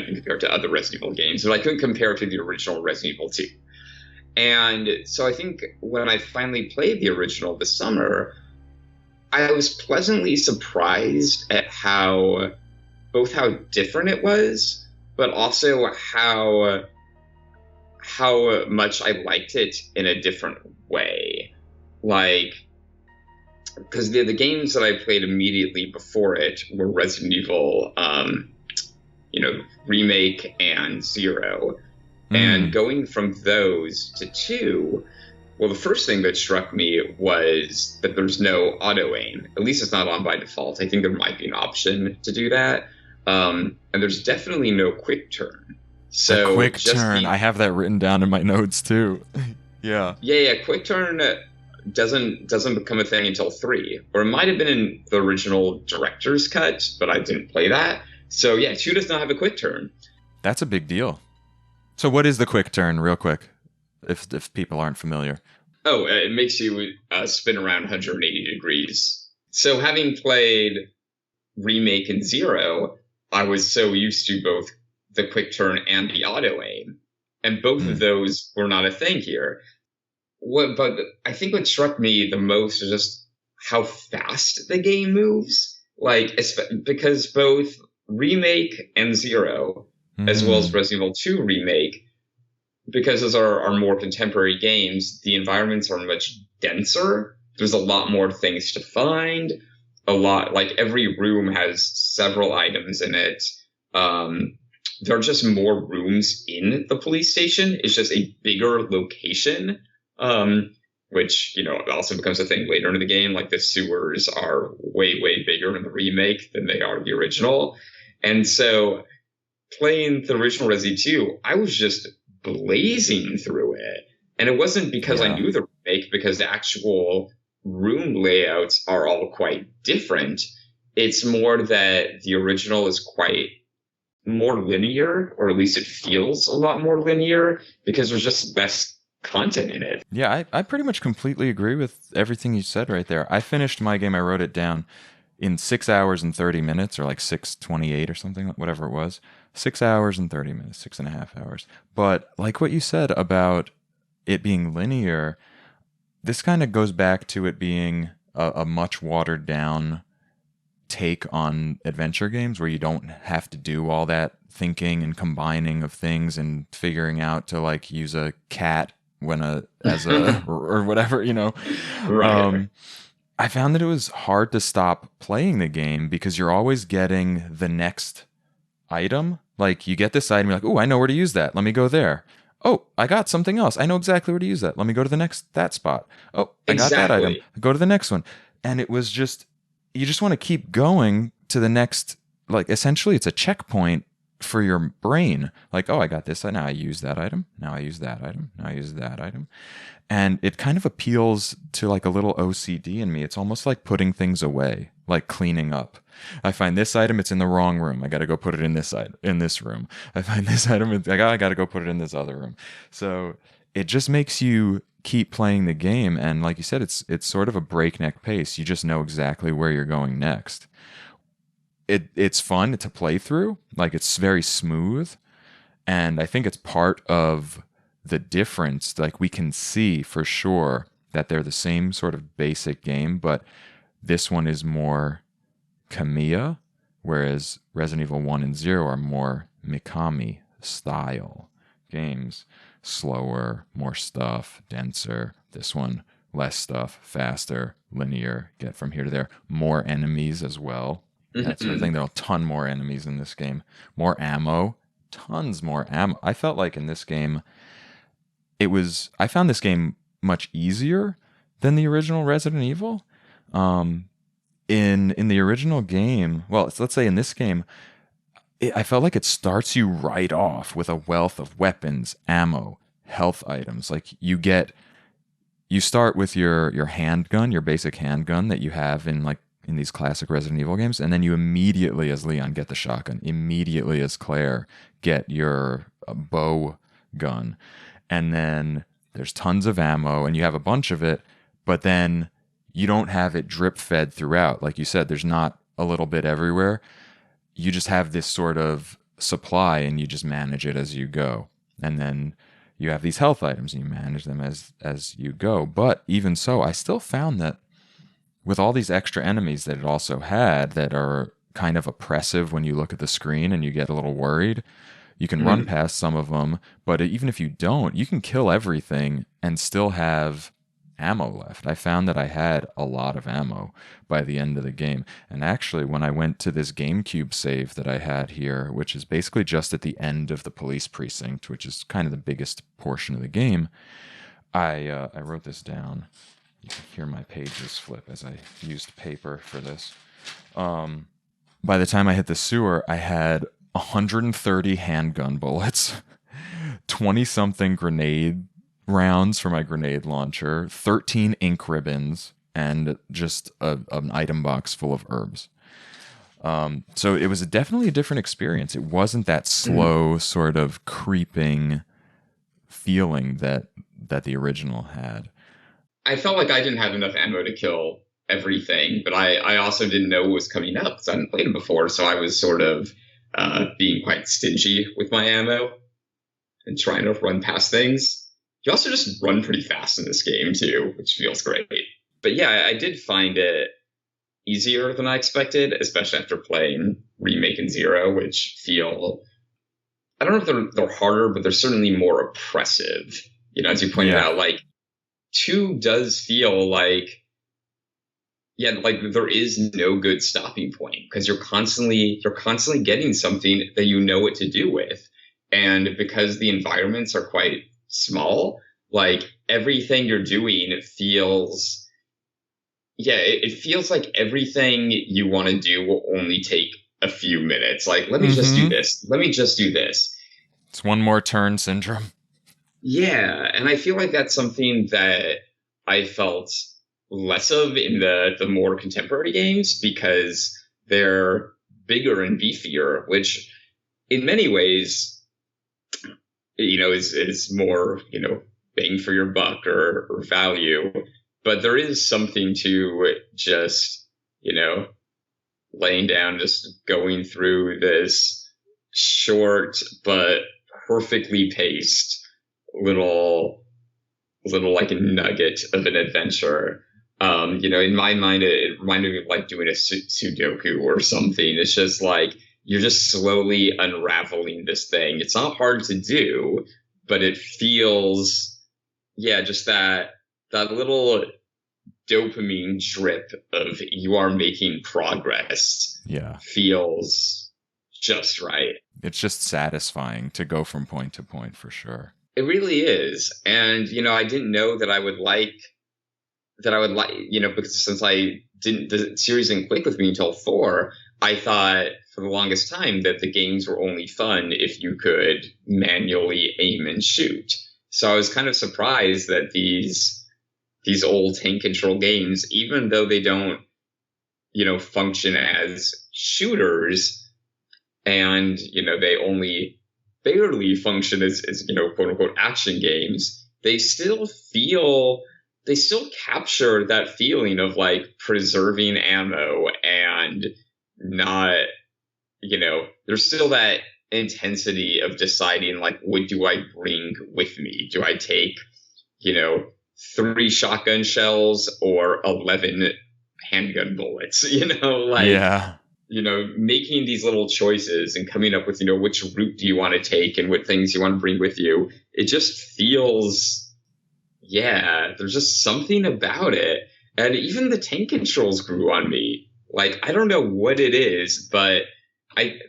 can compare it to other Resident Evil games, but I couldn't compare it to the original Resident Evil 2. And so I think when I finally played the original this summer, I was pleasantly surprised at how different it was, but also how much I liked it in a different way. Like, because the games that I played immediately before it were Resident Evil, Remake and Zero. And going from those to 2, well, the first thing that struck me was that there's no auto aim. At least it's not on by default. I think there might be an option to do that. And there's definitely no quick turn. So a quick turn. I have that written down in my notes too. Yeah. Yeah. Quick turn doesn't become a thing until 3, or it might have been in the original director's cut, but I didn't play that. So yeah, 2 does not have a quick turn. That's a big deal. So what is the quick turn, real quick, if people aren't familiar? Oh, it makes you spin around 180 degrees. So having played Remake and Zero, I was so used to both the quick turn and the auto aim, and both of those were not a thing here. But I think what struck me the most is just how fast the game moves. Like, because both Remake and Zero, as well as Resident Evil 2 Remake, because those are more contemporary games, the environments are much denser. There's a lot more things to find. Like every room has several items in it. There are just more rooms in the police station. It's just a bigger location, which, also becomes a thing later in the game. Like the sewers are way, way bigger in the remake than they are in the original. And so playing the original Resi 2, I was just blazing through it. And it wasn't because I knew the remake, because the actual room layouts are all quite different. It's more that the original is quite more linear, or at least it feels a lot more linear, because there's just less content in it. Yeah, I pretty much completely agree with everything you said right there. I finished my game, I wrote it down in 6 hours and 30 minutes, or like 6:28 or something, whatever it was. 6 hours and 30 minutes, 6.5 hours. But like what you said about it being linear, this kind of goes back to it being a much watered down take on adventure games, where you don't have to do all that thinking and combining of things and figuring out to like use a cat or whatever, Right. I found that it was hard to stop playing the game because you're always getting the next item. Like you get this item, you're like, oh, I know where to use that. Let me go there. Oh, I got something else. I know exactly where to use that. Let me go to that spot. Oh, I got that item. Go to the next one. And it was just, you just want to keep going to the next, like essentially it's a checkpoint for your brain. Like, oh, I got this. Now I use that item. Now I use that item. Now I use that item. And it kind of appeals to like a little OCD in me. It's almost like putting things away, like cleaning up. I find this item, it's in the wrong room. I got to go put it in this room. I find this item, I got to go put it in this other room. So it just makes you keep playing the game. And like you said, it's sort of a breakneck pace. You just know exactly where you're going next. It's fun to play through. Like it's very smooth. And I think it's part of the difference. Like we can see for sure that they're the same sort of basic game, but this one is more Kamiya, whereas Resident Evil 1 and 0 are more Mikami style games. Slower, more stuff, denser. This one, less stuff, faster, linear, get from here to there. More enemies as well. That sort of thing. There are a ton more enemies in this game. More ammo. Tons more ammo. I felt like in this game, I found this game much easier than the original Resident Evil. In the original game, well, let's say in this game, I felt like it starts you right off with a wealth of weapons, ammo, health items. Like you start with your handgun, your basic handgun that you have in these classic Resident Evil games, and then you immediately, as Leon, get the shotgun. Immediately, as Claire, get your bow gun. And then there's tons of ammo, and you have a bunch of it, but then you don't have it drip fed throughout. Like you said, there's not a little bit everywhere. You just have this sort of supply, and you just manage it as you go. And then you have these health items, and you manage them as you go. But even so, I still found that with all these extra enemies that it also had that are kind of oppressive when you look at the screen and you get a little worried, you can run past some of them, but even if you don't, you can kill everything and still have ammo left. I found that I had a lot of ammo by the end of the game. And actually, when I went to this GameCube save that I had here, which is basically just at the end of the police precinct, which is kind of the biggest portion of the game, I wrote this down. You can hear my pages flip as I used paper for this. By the time I hit the sewer, I had 130 handgun bullets, 20-something grenade rounds for my grenade launcher, 13 ink ribbons, and just an item box full of herbs. So it was definitely a different experience. It wasn't that slow sort of creeping feeling that the original had. I felt like I didn't have enough ammo to kill everything, but I also didn't know what was coming up because I hadn't played it before, so I was sort of being quite stingy with my ammo and trying to run past things. You also just run pretty fast in this game too, which feels great. But yeah, I did find it easier than I expected, especially after playing Remake and Zero, which feel, I don't know if they're harder, but they're certainly more oppressive. You know, as you pointed out, like 2 does feel like, yeah, like there is no good stopping point because you're constantly getting something that you know what to do with. And because the environments are quite small, like everything you're doing feels, yeah, it feels like everything you want to do will only take a few minutes. Like, let me just do this. Let me just do this. It's one more turn syndrome. Yeah, and I feel like that's something that I felt less of in the more contemporary games because they're bigger and beefier, which in many ways, you know, is more, you know, bang for your buck or value. But there is something to just, you know, laying down, just going through this short but perfectly paced little like a nugget of an adventure. You know, in my mind, it reminded me of like doing a Sudoku or something. It's just like you're just slowly unraveling this thing. It's not hard to do, but it feels, yeah, just that little dopamine drip of you are making progress. Yeah, feels just right. It's just satisfying to go from point to point for sure. It really is. And, you know, I didn't know that I would like, you know, because since the series didn't click with me until 4, I thought for the longest time that the games were only fun if you could manually aim and shoot. So I was kind of surprised that these old tank control games, even though they don't, you know, function as shooters and, you know, they only barely function as, you know, quote unquote action games, they still capture that feeling of like preserving ammo and not, you know, there's still that intensity of deciding like, what do I bring with me? Do I take, you know, 3 shotgun shells or 11 handgun bullets? You know, like, yeah. You know, making these little choices and coming up with, you know, which route do you want to take and what things you want to bring with you. It just feels, yeah, there's just something about it. And even the tank controls grew on me. Like, I don't know what it is, but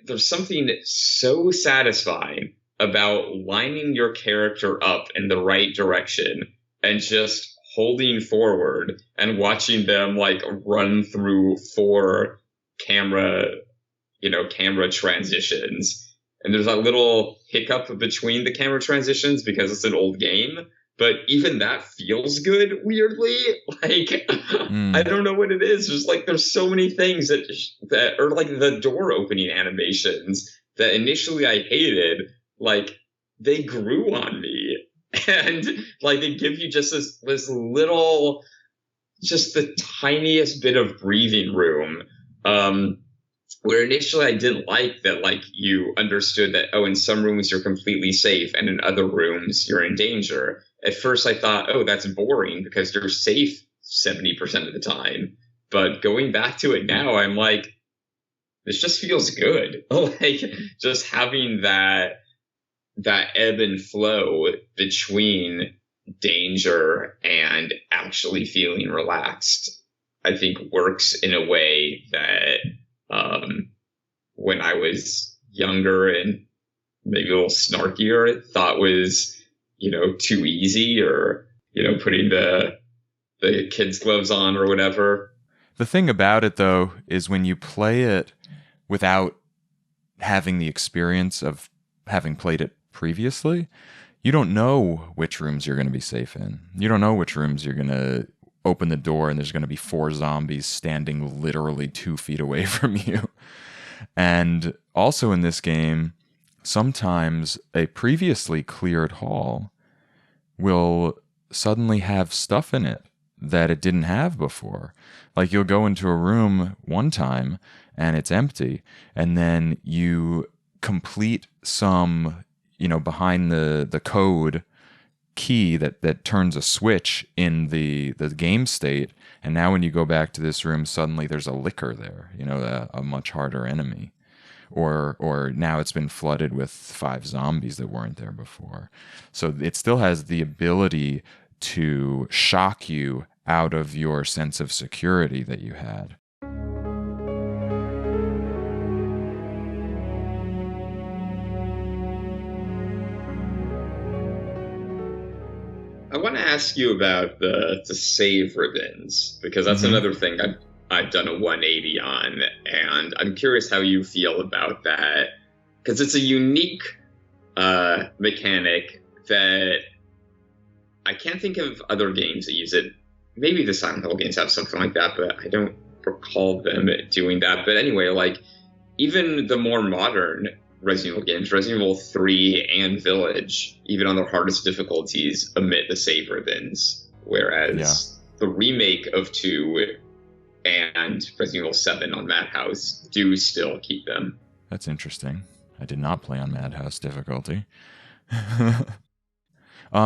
there's something so satisfying about lining your character up in the right direction and just holding forward and watching them like run through 4 camera transitions. And there's a little hiccup between the camera transitions because it's an old game, but even that feels good weirdly. Like, I don't know what it is. Just like there's so many things that are like the door opening animations that initially I hated, like they grew on me. And like they give you just this little, just the tiniest bit of breathing room. Where initially I didn't like that, like you understood that, oh, in some rooms you're completely safe and in other rooms you're in danger. At first I thought, oh, that's boring because you're safe 70% of the time. But going back to it now, I'm like, this just feels good. Like just having that ebb and flow between danger and actually feeling relaxed, I think works in a way that when I was younger and maybe a little snarkier, thought was, you know, too easy, or, you know, putting the kids' gloves on or whatever. The thing about it, though, is when you play it without having the experience of having played it previously, you don't know which rooms you're going to be safe in. You don't know which rooms you're going to open the door and there's going to be 4 zombies standing literally 2 feet away from you. And also in this game, sometimes a previously cleared hall will suddenly have stuff in it that it didn't have before. Like you'll go into a room one time and it's empty, and then you complete some, behind the code key that turns a switch in the game state, and now when you go back to this room, suddenly there's a licker there, a much harder enemy. Or now it's been flooded with 5 zombies that weren't there before. So it still has the ability to shock you out of your sense of security that you had. I want to ask you about the save ribbons, because that's another thing I've done a 180 on, and I'm curious how you feel about that, because it's a unique mechanic that I can't think of other games that use it. Maybe the Silent Hill games have something like that, but I don't recall them doing that. But anyway, like even the more modern Resident Evil games, Resident Evil 3 and Village, even on their hardest difficulties, omit the save ribbons, whereas the remake of 2 and Resident Evil 7 on Madhouse do still keep them. That's interesting. I did not play on Madhouse difficulty.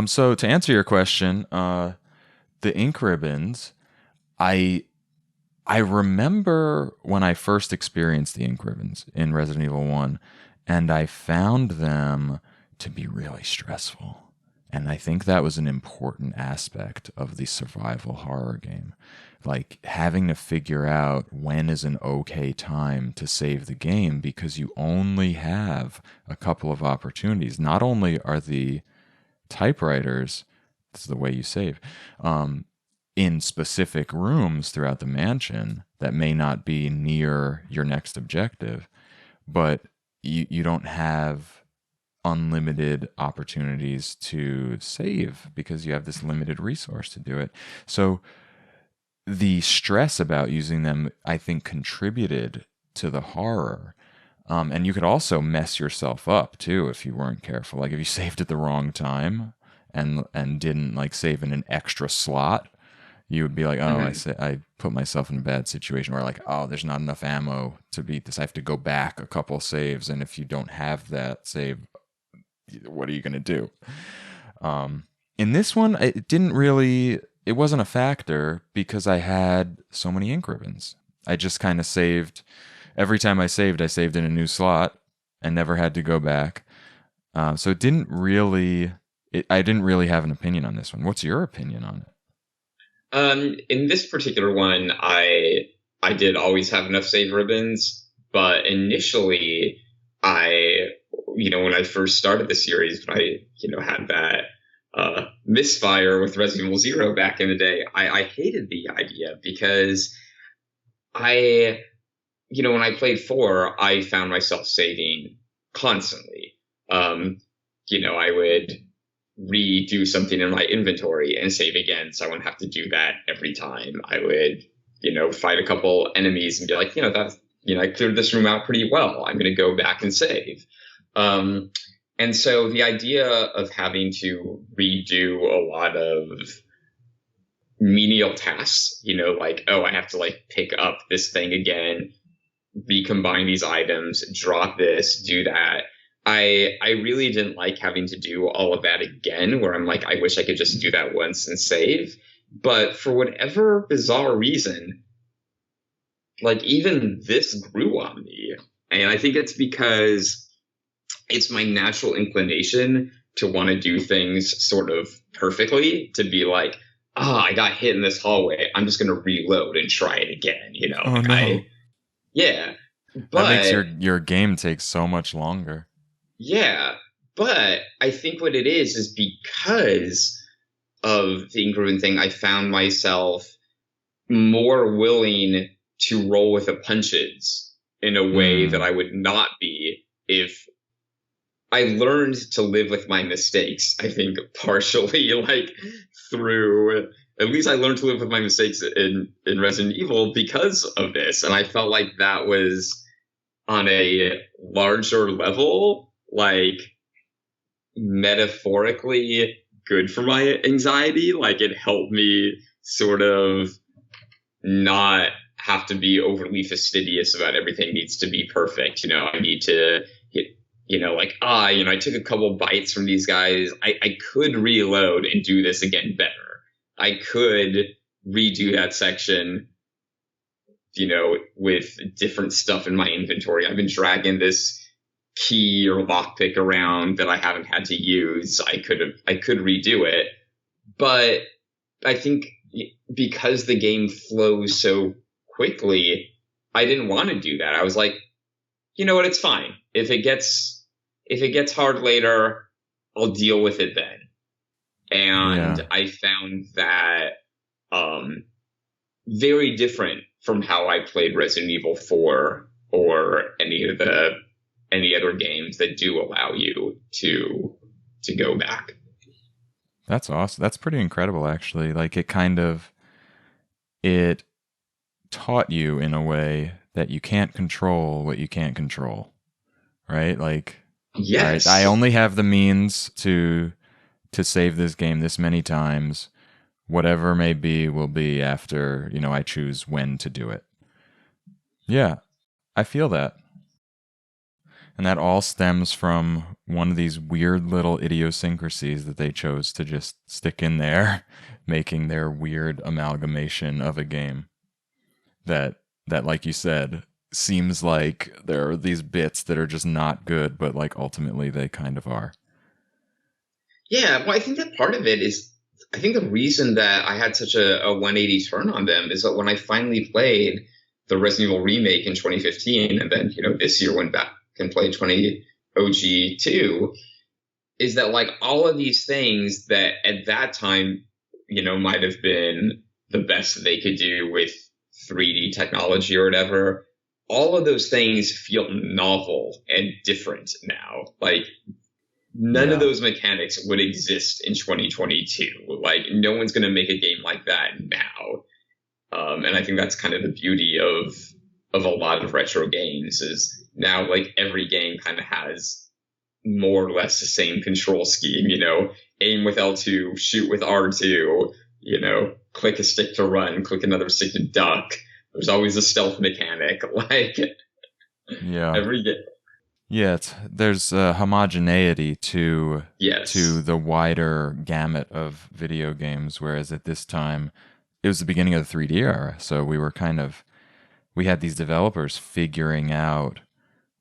So to answer your question, the ink ribbons, I remember when I first experienced the ink ribbons in Resident Evil 1, and I found them to be really stressful. And I think that was an important aspect of the survival horror game. Like having to figure out when is an okay time to save the game, because you only have a couple of opportunities. Not only are the typewriters, this is the way you save, in specific rooms throughout the mansion that may not be near your next objective, but you don't have unlimited opportunities to save because you have this limited resource to do it. So the stress about using them, I think, contributed to the horror. And you could also mess yourself up too if you weren't careful. Like if you saved at the wrong time and didn't like save in an extra slot, you would be like, oh, I put myself in a bad situation, or like, oh, there's not enough ammo to beat this. I have to go back a couple saves, and if you don't have that save, what are you going to do? In this one, it wasn't a factor because I had so many ink ribbons. I just kind of saved. Every time I saved in a new slot and never had to go back. So I didn't really have an opinion on this one. What's your opinion on it? In this particular one, I did always have enough save ribbons, but initially when I first started the series, when I had that misfire with Resident Evil 0 back in the day, I hated the idea because when I played 4, I found myself saving constantly. I would redo something in my inventory and save again, so I wouldn't have to do that every time. I would, fight a couple enemies and be like, I cleared this room out pretty well. I'm going to go back and save. And so the idea of having to redo a lot of menial tasks, I have to pick up this thing again, recombine these items, drop this, do that. I really didn't like having to do all of that again, where I'm like, I wish I could just do that once and save. But for whatever bizarre reason, even this grew on me. And I think it's because it's my natural inclination to want to do things sort of perfectly, to be like, I got hit in this hallway, I'm just going to reload and try it again, Oh, no. Yeah. But that makes your game take so much longer. Yeah, but I think what it is because of the ink-ribbon thing, I found myself more willing to roll with the punches in a way that I would not be if I learned to live with my mistakes, I think partially through at least I learned to live with my mistakes in Resident Evil because of this. And I felt like that was on a larger level, like metaphorically good for my anxiety. Like it helped me sort of not have to be overly fastidious about everything needs to be perfect. I need to, like, I took a couple bites from these guys. I could reload and do this again better. I could redo that section, with different stuff in my inventory. I've been dragging this key or lockpick around that I haven't had to use. I could redo it. But I think because the game flows so quickly, I didn't want to do that. I was like, you know what, it's fine. If it gets hard later, I'll deal with it then. And I found that very different from how I played Resident Evil 4 or any other games that do allow you to go back. That's awesome. That's pretty incredible, actually. Like it taught you in a way that you can't control what you can't control, right? Like, yes, right, I only have the means to save this game this many times. Whatever may be will be after, I choose when to do it. Yeah, I feel that. And that all stems from one of these weird little idiosyncrasies that they chose to just stick in there, making their weird amalgamation of a game. That, like you said, seems like there are these bits that are just not good, but like ultimately they kind of are. Yeah, well, I think that part of it is, I think the reason that I had such a 180 turn on them is that when I finally played the Resident Evil remake in 2015, and then, this year went back and played 20 OG2, is that like all of these things that at that time, might have been the best they could do with 3D technology or whatever, all of those things feel novel and different now. Like none of those mechanics would exist in 2022. Like no one's going to make a game like that now. And I think that's kind of the beauty of a lot of retro games is now like every game kind of has more or less the same control scheme, aim with L2, shoot with R2, click a stick to run, click another stick to duck. There's always a stealth mechanic. Like every game. Yeah, there's a homogeneity to Yes. to the wider gamut of video games, whereas at this time, it was the beginning of the 3D era, so we had these developers figuring out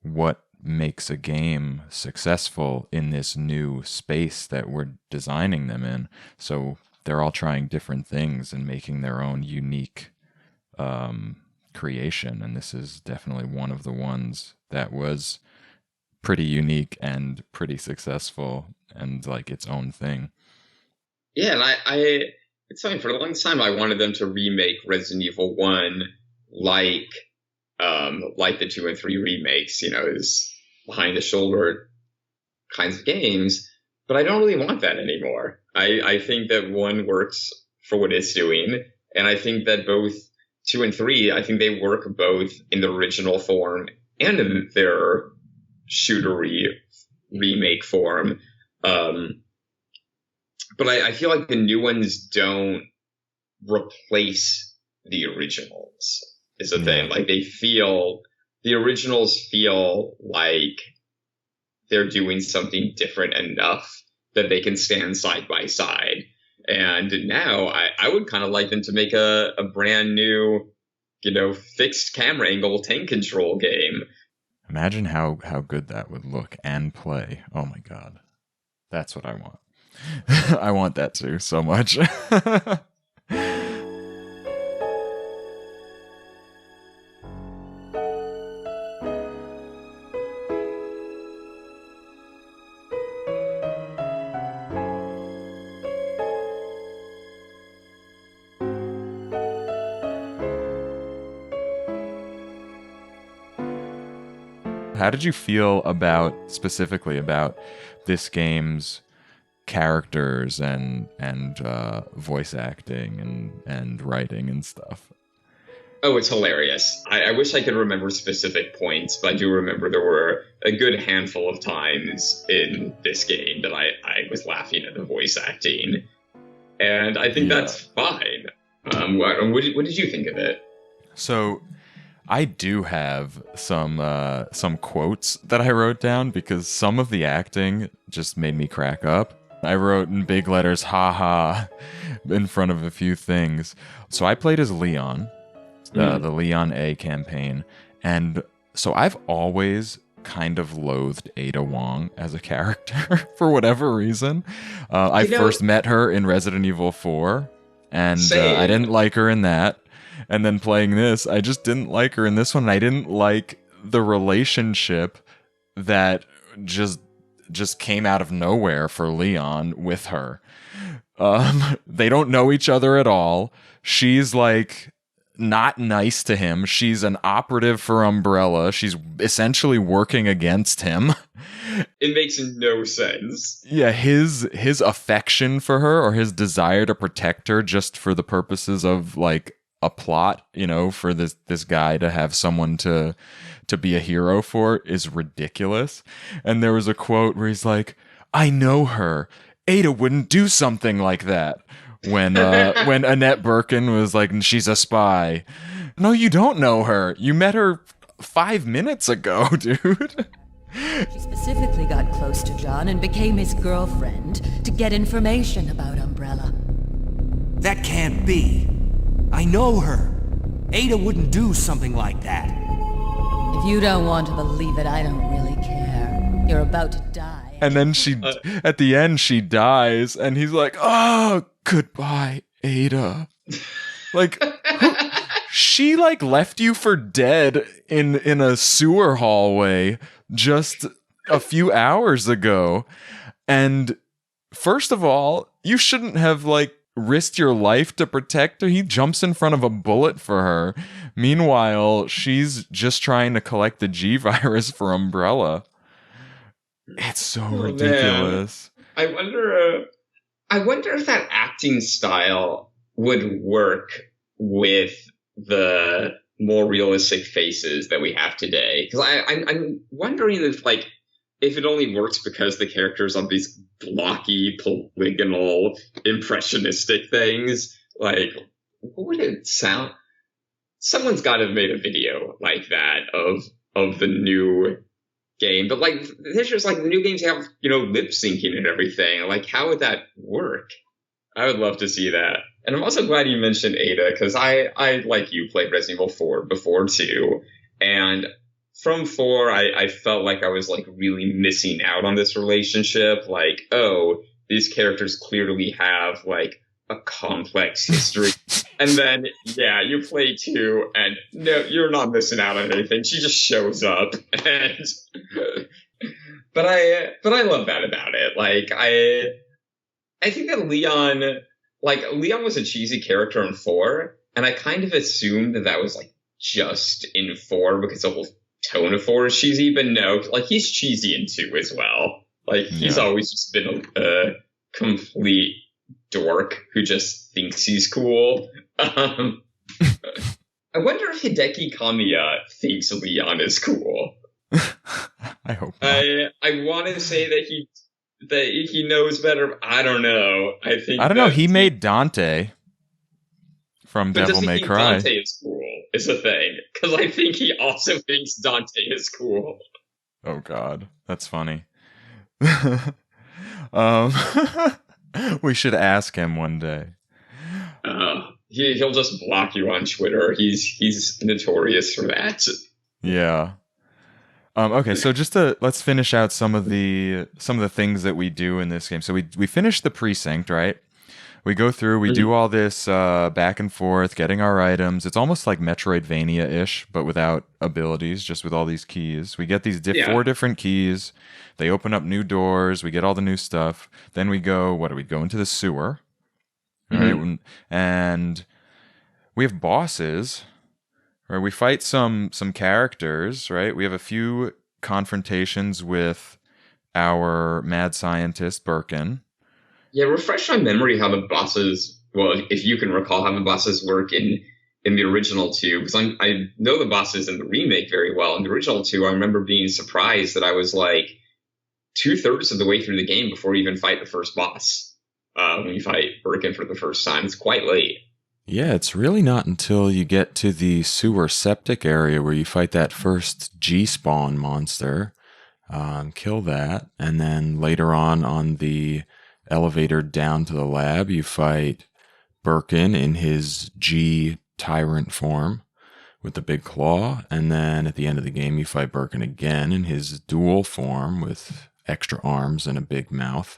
what makes a game successful in this new space that we're designing them in. So they're all trying different things and making their own unique creation, and this is definitely one of the ones that was pretty unique and pretty successful and like its own thing. Yeah, and it's something for a long time I wanted them to remake Resident Evil 1 like the 2 and 3 remakes, is behind the shoulder kinds of games, but I don't really want that anymore. I think that 1 works for what it's doing, and I think that both 2 and 3, I think they work both in the original form and in their shootery remake form. But I feel like the new ones don't replace the originals is the thing. Like the originals feel like they're doing something different enough that they can stand side by side. And now I would kind of like them to make a brand new, fixed camera angle tank control game. Imagine how good that would look and play. Oh my God. That's what I want. I want that too so much. How did you feel specifically about this game's characters and voice acting and writing and stuff. Oh, it's hilarious. I wish I could remember specific points, but I do remember there were a good handful of times in this game that I was laughing at the voice acting. And I think that's fine. What did you think of it? So I do have some quotes that I wrote down because some of the acting just made me crack up. I wrote in big letters, "ha ha," in front of a few things. So I played as Leon, the Leon A campaign. And so I've always kind of loathed Ada Wong as a character for whatever reason. I first met her in Resident Evil 4, and I didn't like her in that. And then playing this, I just didn't like her in this one. I didn't like the relationship that just came out of nowhere for Leon with her. They don't know each other at all. She's like not nice to him. She's an operative for Umbrella. She's essentially working against him. It makes no sense. Yeah, his affection for her, or his desire to protect her just for the purposes of like a plot, you know, for this guy to have someone to be a hero for, is ridiculous. And there was a quote where he's like, "I know her. Ada wouldn't do something like that." When Annette Birkin was like, "She's a spy." No, you don't know her. You met her 5 minutes ago, dude. She specifically got close to John and became his girlfriend to get information about Umbrella. That can't be. I know her. Ada wouldn't do something like that. If you don't want to believe it, I don't really care. You're about to die. And then at the end, she dies, and he's like, "Oh, goodbye, Ada." Like, she like left you for dead in a sewer hallway just a few hours ago. And first of all, you shouldn't have like risked your life to protect her. He jumps in front of a bullet for her. Meanwhile, she's just trying to collect the G virus for Umbrella. It's so ridiculous. Man. I wonder if that acting style would work with the more realistic faces that we have today. Because I'm wondering if it only works because the characters are these blocky, polygonal, impressionistic things. Like, what would it sound? Someone's got to have made a video like that of the new game. But like, there's just like the new games have, you know, lip syncing and everything. Like, how would that work? I would love to see that. And I'm also glad you mentioned Ada, because I like you, played Resident Evil 4 before too. And from 4, I felt like I was like really missing out on this relationship. Like, oh, these characters clearly have like a complex history. And then, yeah, you play 2, and no, you're not missing out on anything. She just shows up, and but I love that about it. Like, I think that Leon was a cheesy character in 4, and I kind of assumed that was like just in 4 because the whole tone of 4 is cheesy. But no, like, he's cheesy in 2 as well. Like, he's always just been a complete dork who just thinks he's cool. I wonder if Hideki Kamiya thinks Leon is cool. I hope not. I want to say that he knows better. But I don't know. I don't know. He made Dante from Devil May Cry. Dante is cool is a thing, because I think he also thinks Dante is cool. Oh God, that's funny. We should ask him one day. He'll just block you on Twitter. He's notorious for that. Yeah. Okay, so let's finish out some of the things that we do in this game. So we finish the precinct, right? We go through, we do all this back and forth, getting our items. It's almost like Metroidvania-ish, but without abilities, just with all these keys. We get these 4 different keys. They open up new doors. We get all the new stuff. Then we go, we go into the sewer. Right? And we have bosses. Right? We fight some characters, right? We have a few confrontations with our mad scientist, Birkin. Yeah, refresh my memory how the bosses, well, if you can recall how the bosses work in the original two, because I know the bosses in the remake very well. In the original two, I remember being surprised that I was like 2/3 of the way through the game before you even fight the first boss. When you fight Birkin for the first time, it's quite late. Yeah, it's really not until you get to the sewer septic area where you fight that first G-spawn monster, kill that, and then later on the elevator down to the lab, you fight Birkin in his G tyrant form with the big claw, and then at the end of the game, you fight Birkin again in his dual form with extra arms and a big mouth.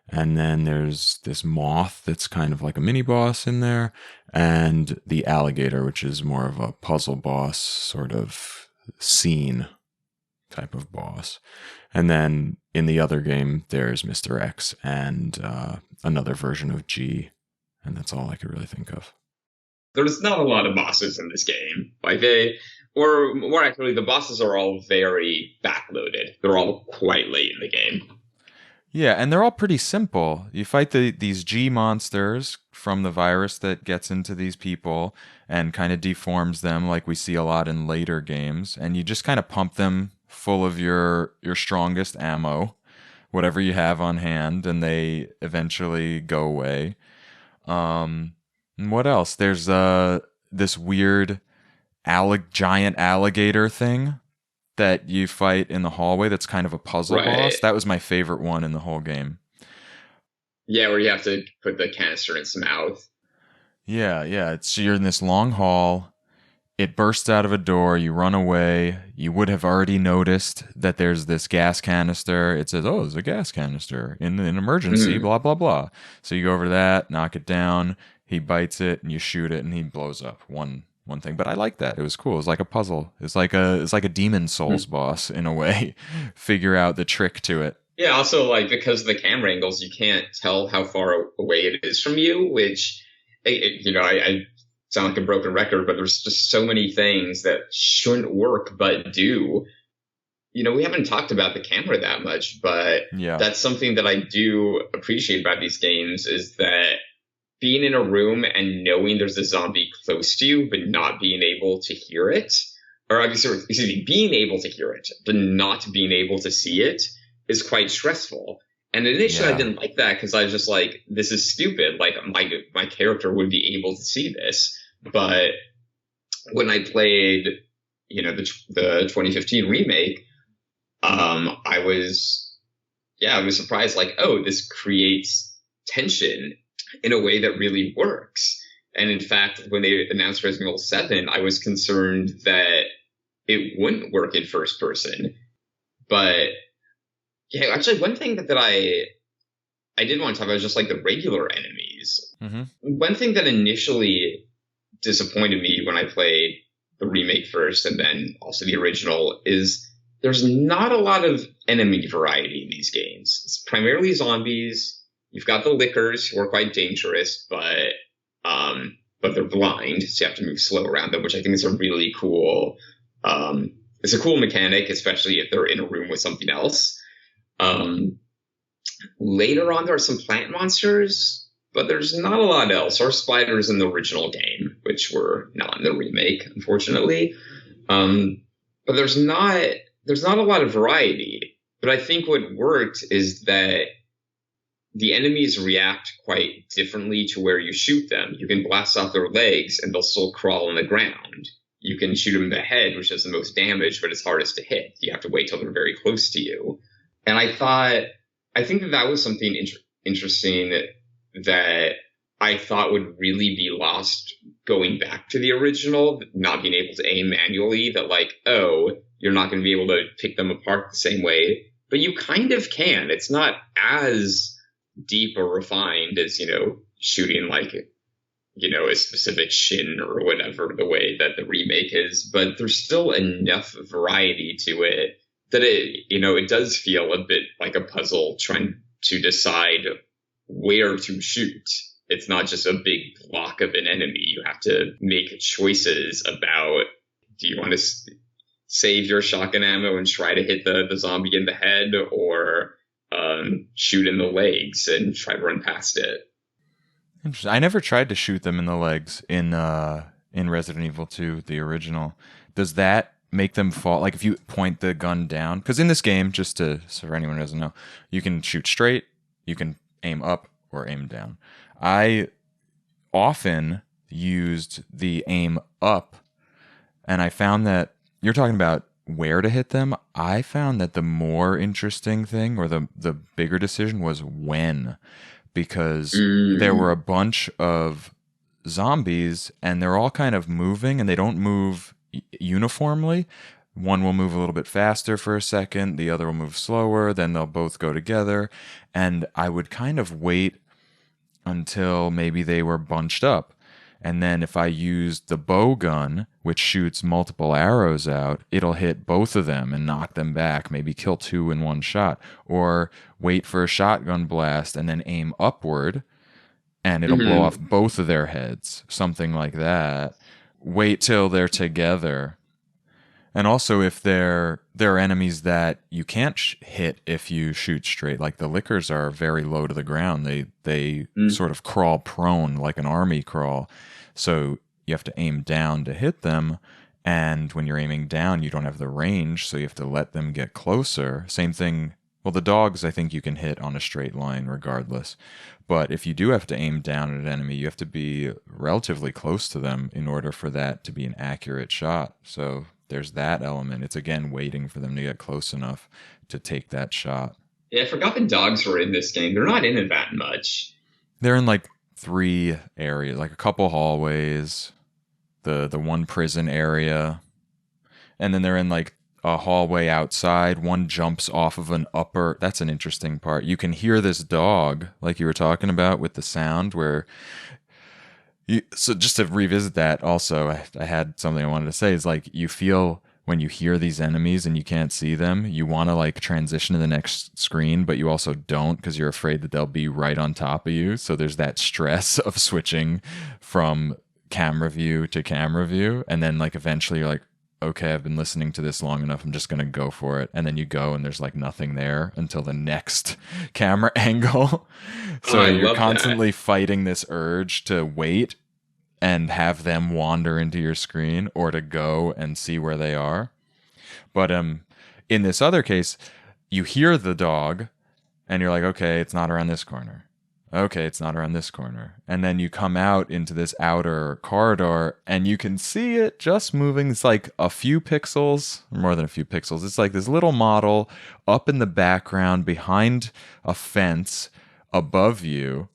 And then there's this moth that's kind of like a mini boss in there, and the alligator, which is more of a puzzle boss sort of scene type of boss. And then in the other game, there's Mr. X and another version of G, and that's all I could really think of. There's not a lot of bosses in this game. Or more accurately, the bosses are all very backloaded. They're all quite late in the game. Yeah, and they're all pretty simple. You fight these G monsters from the virus that gets into these people and kind of deforms them like we see a lot in later games. And you just kind of pump them full of your strongest ammo, whatever you have on hand, and they eventually go away. And what else? There's this weird giant alligator thing that you fight in the hallway that's kind of a puzzle boss. That was my favorite one in the whole game. Yeah, where you have to put the canister in its mouth. Yeah. You're in this long hall. It bursts out of a door. You run away. You would have already noticed that there's this gas canister. It says, oh, there's a gas canister in an emergency, blah, blah, blah. So you go over to that, knock it down. He bites it, and you shoot it, and he blows up one thing. But I like that. It was cool. It was like a puzzle. It's like a Demon Souls boss in a way. Figure out the trick to it. Yeah, also, because of the camera angles, you can't tell how far away it is from you, which, I sound like a broken record, but there's just so many things that shouldn't work but do. We haven't talked about the camera that much, but that's something that I do appreciate about these games, is that being in a room and knowing there's a zombie close to you, but not being able to hear it, being able to hear it, but not being able to see it, is quite stressful. And initially I didn't like that, because I was just like, this is stupid. Like, my character would be able to see this. But when I played, the 2015 remake, I was surprised, like, oh, this creates tension in a way that really works. And in fact, when they announced Resident Evil 7, I was concerned that it wouldn't work in first person. But yeah, actually, one thing that I did want to talk about is just like the regular enemies. Mm-hmm. One thing that initially disappointed me when I played the remake first and then also the original is there's not a lot of enemy variety in these games. It's primarily zombies. You've got the lickers, who are quite dangerous, but they're blind, so you have to move slow around them, which I think is a really cool. It's a cool mechanic, especially if they're in a room with something else. Later on, there are some plant monsters, but there's not a lot else. Or spiders in the original game, which were not in the remake, unfortunately. But there's not a lot of variety. But I think what worked is that the enemies react quite differently to where you shoot them. You can blast off their legs and they'll still crawl on the ground. You can shoot them in the head, which does the most damage, but it's hardest to hit. You have to wait till they're very close to you. And I think that was something interesting that I thought would really be lost going back to the original, not being able to aim manually, that like, oh, you're not going to be able to pick them apart the same way. But you kind of can. It's not as deep or refined as, shooting like, a specific shin or whatever, the way that the remake is. But there's still enough variety to it that it does feel a bit like a puzzle trying to decide where to shoot. It's not just a big block of an enemy. You have to make choices about, do you want to save your shotgun ammo and try to hit the zombie in the head, or shoot in the legs and try to run past it. Interesting. I never tried to shoot them in the legs in Resident Evil 2, the original. Does that make them fall? Like if you point the gun down, because in this game, so for anyone who doesn't know, you can shoot straight, you can aim up or aim down. I often used the aim up, and I found that you're talking about where to hit them. I found that the more interesting thing, or the bigger decision, was when, because there were a bunch of zombies and they're all kind of moving, and they don't move uniformly. One will move a little bit faster for a second, the other will move slower, then they'll both go together. And I would kind of wait until maybe they were bunched up. And then if I used the bow gun, which shoots multiple arrows out, it'll hit both of them and knock them back, maybe kill two in one shot. Or wait for a shotgun blast and then aim upward, and it'll blow off both of their heads, something like that. Wait till they're together. And also, if there are enemies that you can't hit if you shoot straight, like the lickers are very low to the ground. They sort of crawl prone like an army crawl. So you have to aim down to hit them. And when you're aiming down, you don't have the range, so you have to let them get closer. Same thing. Well, the dogs, I think you can hit on a straight line regardless. But if you do have to aim down at an enemy, you have to be relatively close to them in order for that to be an accurate shot. So there's that element. It's, again, waiting for them to get close enough to take that shot. Yeah, I forgot the dogs were in this game. They're not in it that much. They're in like 3 areas, like a couple hallways, the one prison area, and then they're in like a hallway outside. One jumps off of an upper. That's an interesting part. You can hear this dog, like you were talking about, with the sound where so just to revisit that also, I had something I wanted to say, is like you feel when you hear these enemies and you can't see them, you want to like transition to the next screen, but you also don't because you're afraid that they'll be right on top of you. So there's that stress of switching from camera view to camera view. And then like eventually you're like, okay, I've been listening to this long enough, I'm just going to go for it. And then you go and there's like nothing there until the next camera angle. So you're constantly fighting this urge to wait and have them wander into your screen or to go and see where they are. But in this other case, you hear the dog and you're like, okay, it's not around this corner. Okay, it's not around this corner. And then you come out into this outer corridor and you can see it just moving. It's like a few pixels, more than a few pixels. It's like this little model up in the background behind a fence above you.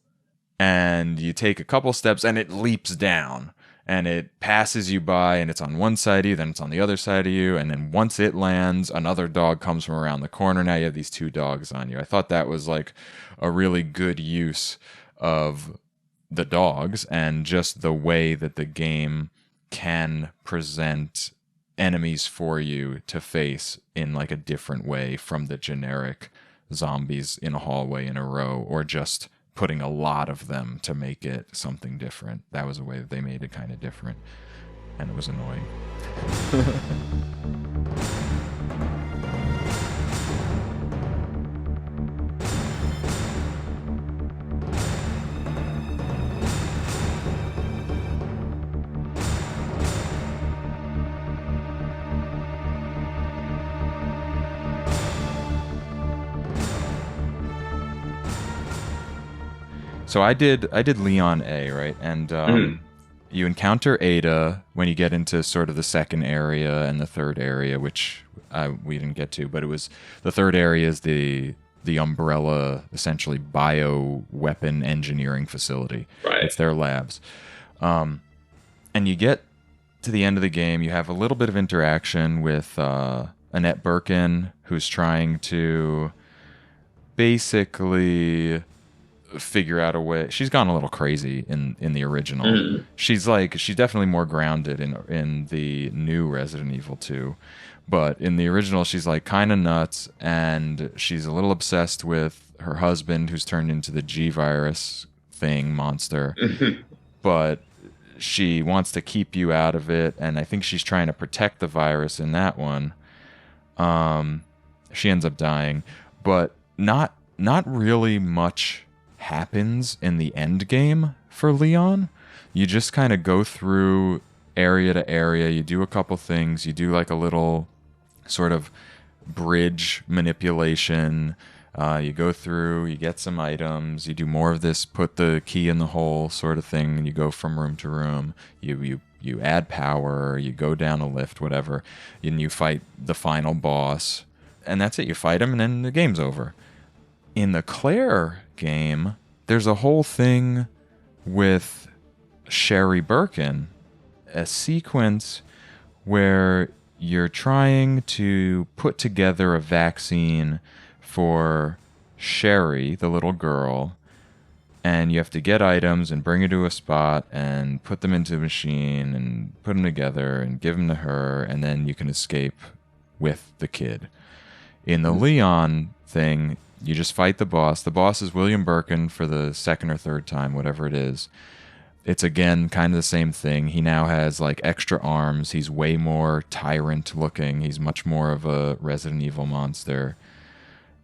And you take a couple steps and it leaps down and it passes you by, and it's on one side of you, then it's on the other side of you. And then once it lands, another dog comes from around the corner. Now you have these 2 dogs on you. I thought that was like a really good use of the dogs and just the way that the game can present enemies for you to face in like a different way from the generic zombies in a hallway in a row, or just putting a lot of them to make it something different. That was a way that they made it kind of different, and it was annoying. So I did Leon A, right? And you encounter Ada when you get into sort of the second area and the third area, which we didn't get to, but it was the third area is the Umbrella, essentially bio-weapon engineering facility. Right. It's their labs. And you get to the end of the game, you have a little bit of interaction with Annette Birkin, who's trying to basically figure out a way. She's gone a little crazy in the original. She's definitely more grounded in the new Resident Evil 2, but in the original she's like kind of nuts, and she's a little obsessed with her husband, who's turned into the G virus thing monster. But she wants to keep you out of it, and I think she's trying to protect the virus in that one. She ends up dying, but not not really much happens in the end game for Leon. You just kind of go through area to area. You do a couple things. You do like a little sort of bridge manipulation. You go through, you get some items, you do more of this, put the key in the hole sort of thing, and you go from room to room. You add power, you go down a lift, whatever, and you fight the final boss, and that's it. You fight him, and then the game's over. In the Claire game, there's a whole thing with Sherry Birkin, a sequence where you're trying to put together a vaccine for Sherry, the little girl, and you have to get items and bring her to a spot and put them into a machine and put them together and give them to her, and then you can escape with the kid. In the Leon thing, you just fight the boss. The boss is William Birkin for the second or third time, whatever it is. It's again kind of the same thing. He now has like extra arms. He's way more tyrant looking. He's much more of a Resident Evil monster.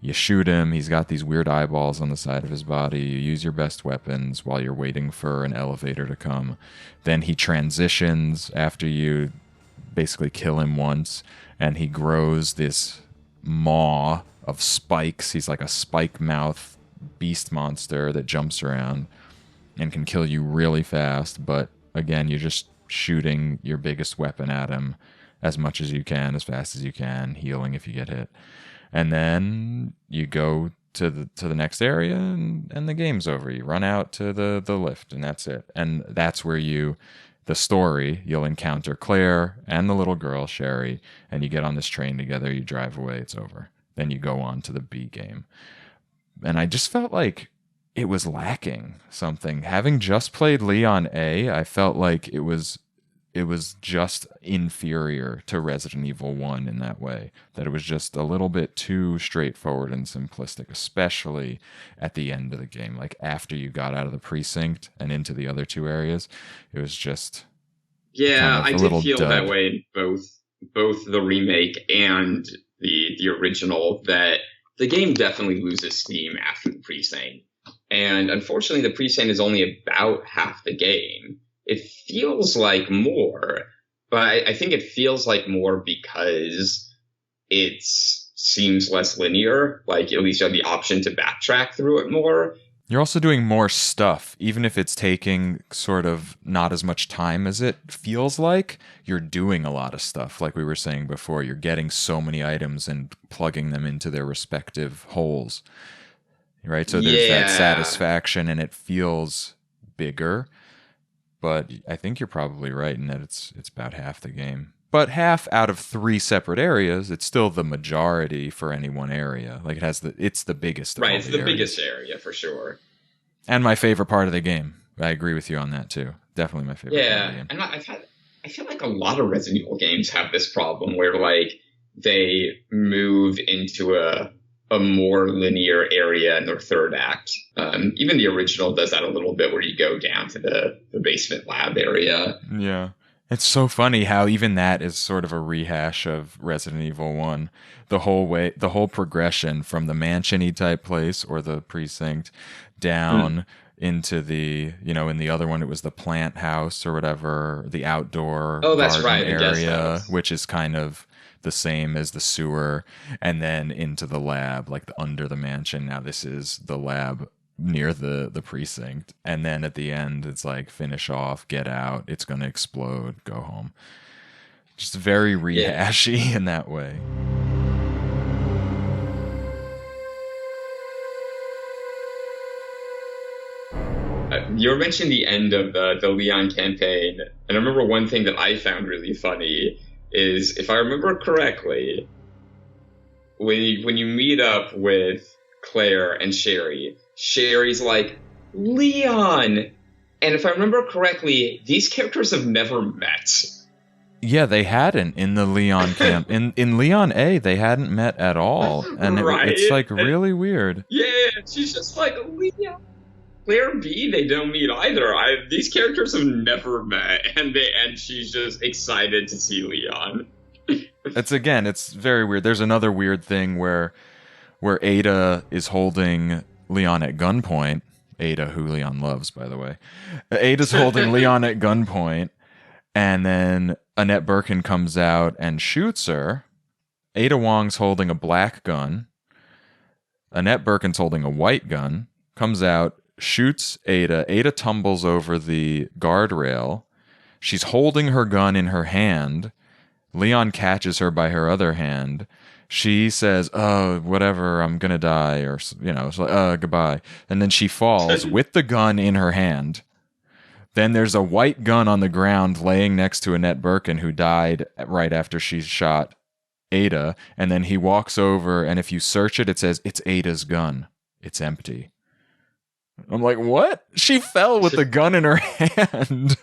You shoot him, he's got these weird eyeballs on the side of his body. You use your best weapons while you're waiting for an elevator to come. Then he transitions after you basically kill him once, and he grows this maw of spikes. He's like a spike mouth beast monster that jumps around and can kill you really fast. But again, you're just shooting your biggest weapon at him as much as you can, as fast as you can, healing if you get hit. And then you go to the next area, and the game's over. You run out to the lift, and that's it. And that's where the story, you'll encounter Claire and the little girl, Sherry, and you get on this train together, you drive away, it's over. Then you go on to the B game. And I just felt like it was lacking something. Having just played Leon A, I felt like it was just inferior to Resident Evil 1 in that way, that it was just a little bit too straightforward and simplistic, especially at the end of the game. Like after you got out of the precinct and into the other two areas, it was just I did feel that way in both the remake and the original, that the game definitely loses steam after the precinct. And unfortunately, the precinct is only about half the game. It feels like more, but I think it feels like more because it seems less linear. Like, at least you have the option to backtrack through it more. You're also doing more stuff, even if it's taking sort of not as much time as it feels like. You're doing a lot of stuff, like we were saying before. You're getting so many items and plugging them into their respective holes, right? So there's that satisfaction, and it feels bigger. But I think you're probably right in that it's about half the game. But half out of 3 separate areas, it's still the majority for any one area. Like it's the biggest. Right, it's the biggest area for sure. And my favorite part of the game. I agree with you on that too. Definitely my favorite part of the game. And I feel like a lot of Resident Evil games have this problem where like they move into a more linear area in their third act. Even the original does that a little bit, where you go down to the basement lab area. Yeah. It's so funny how even that is sort of a rehash of Resident Evil 1. The whole progression from the mansion-y type place or the precinct down into the, in the other one it was the plant house or whatever, the outdoor area, which is kind of the same as the sewer, and then into the lab, like under the mansion. Now this is the lab near the precinct, and then at the end it's like finish off, get out, it's gonna explode, go home. Just very rehashy in that way. You were mentioning the end of the Leon campaign, and I remember one thing that I found really funny is, if I remember correctly, when you meet up with Claire and Sherry's like, Leon! And if I remember correctly, these characters have never met. Yeah, they hadn't in the Leon camp. In Leon A, they hadn't met at all. And it's like really weird. Yeah, she's just like, Leon. Claire B, they don't meet either. These characters have never met, and she's just excited to see Leon. It's very weird. There's another weird thing where where Ada is holding Leon at gunpoint. Ada, who Leon loves, by the way. Ada's holding Leon at gunpoint, and then Annette Birkin comes out and shoots her. Ada Wong's holding a black gun. Annette Birkin's holding a white gun. Comes out, shoots Ada. Ada tumbles over the guardrail. She's holding her gun in her hand. Leon catches her by her other hand. She says, "Oh, whatever, I'm gonna die," or it's like, goodbye. And then she falls with the gun in her hand. Then there's a white gun on the ground laying next to Annette Birkin, who died right after she shot Ada. And then he walks over, and if you search it, it says, "It's Ada's gun. It's empty." I'm like, what? She fell with the gun in her hand.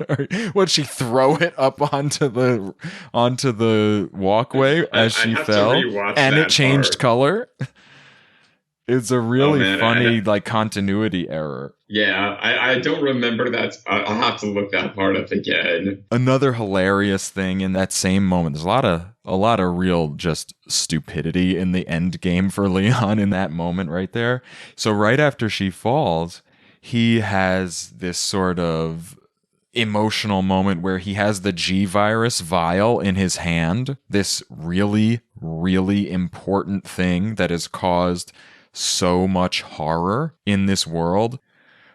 Would she throw it up onto the walkway as she fell, and it changed color? It's a really funny continuity error. Yeah, I don't remember that. I'll have to look that part up again. Another hilarious thing in that same moment. There's a lot of real just stupidity in the end game for Leon in that moment right there. So right after she falls, he has this sort of emotional moment where he has the G virus vial in his hand. This really, really important thing that has caused so much horror in this world.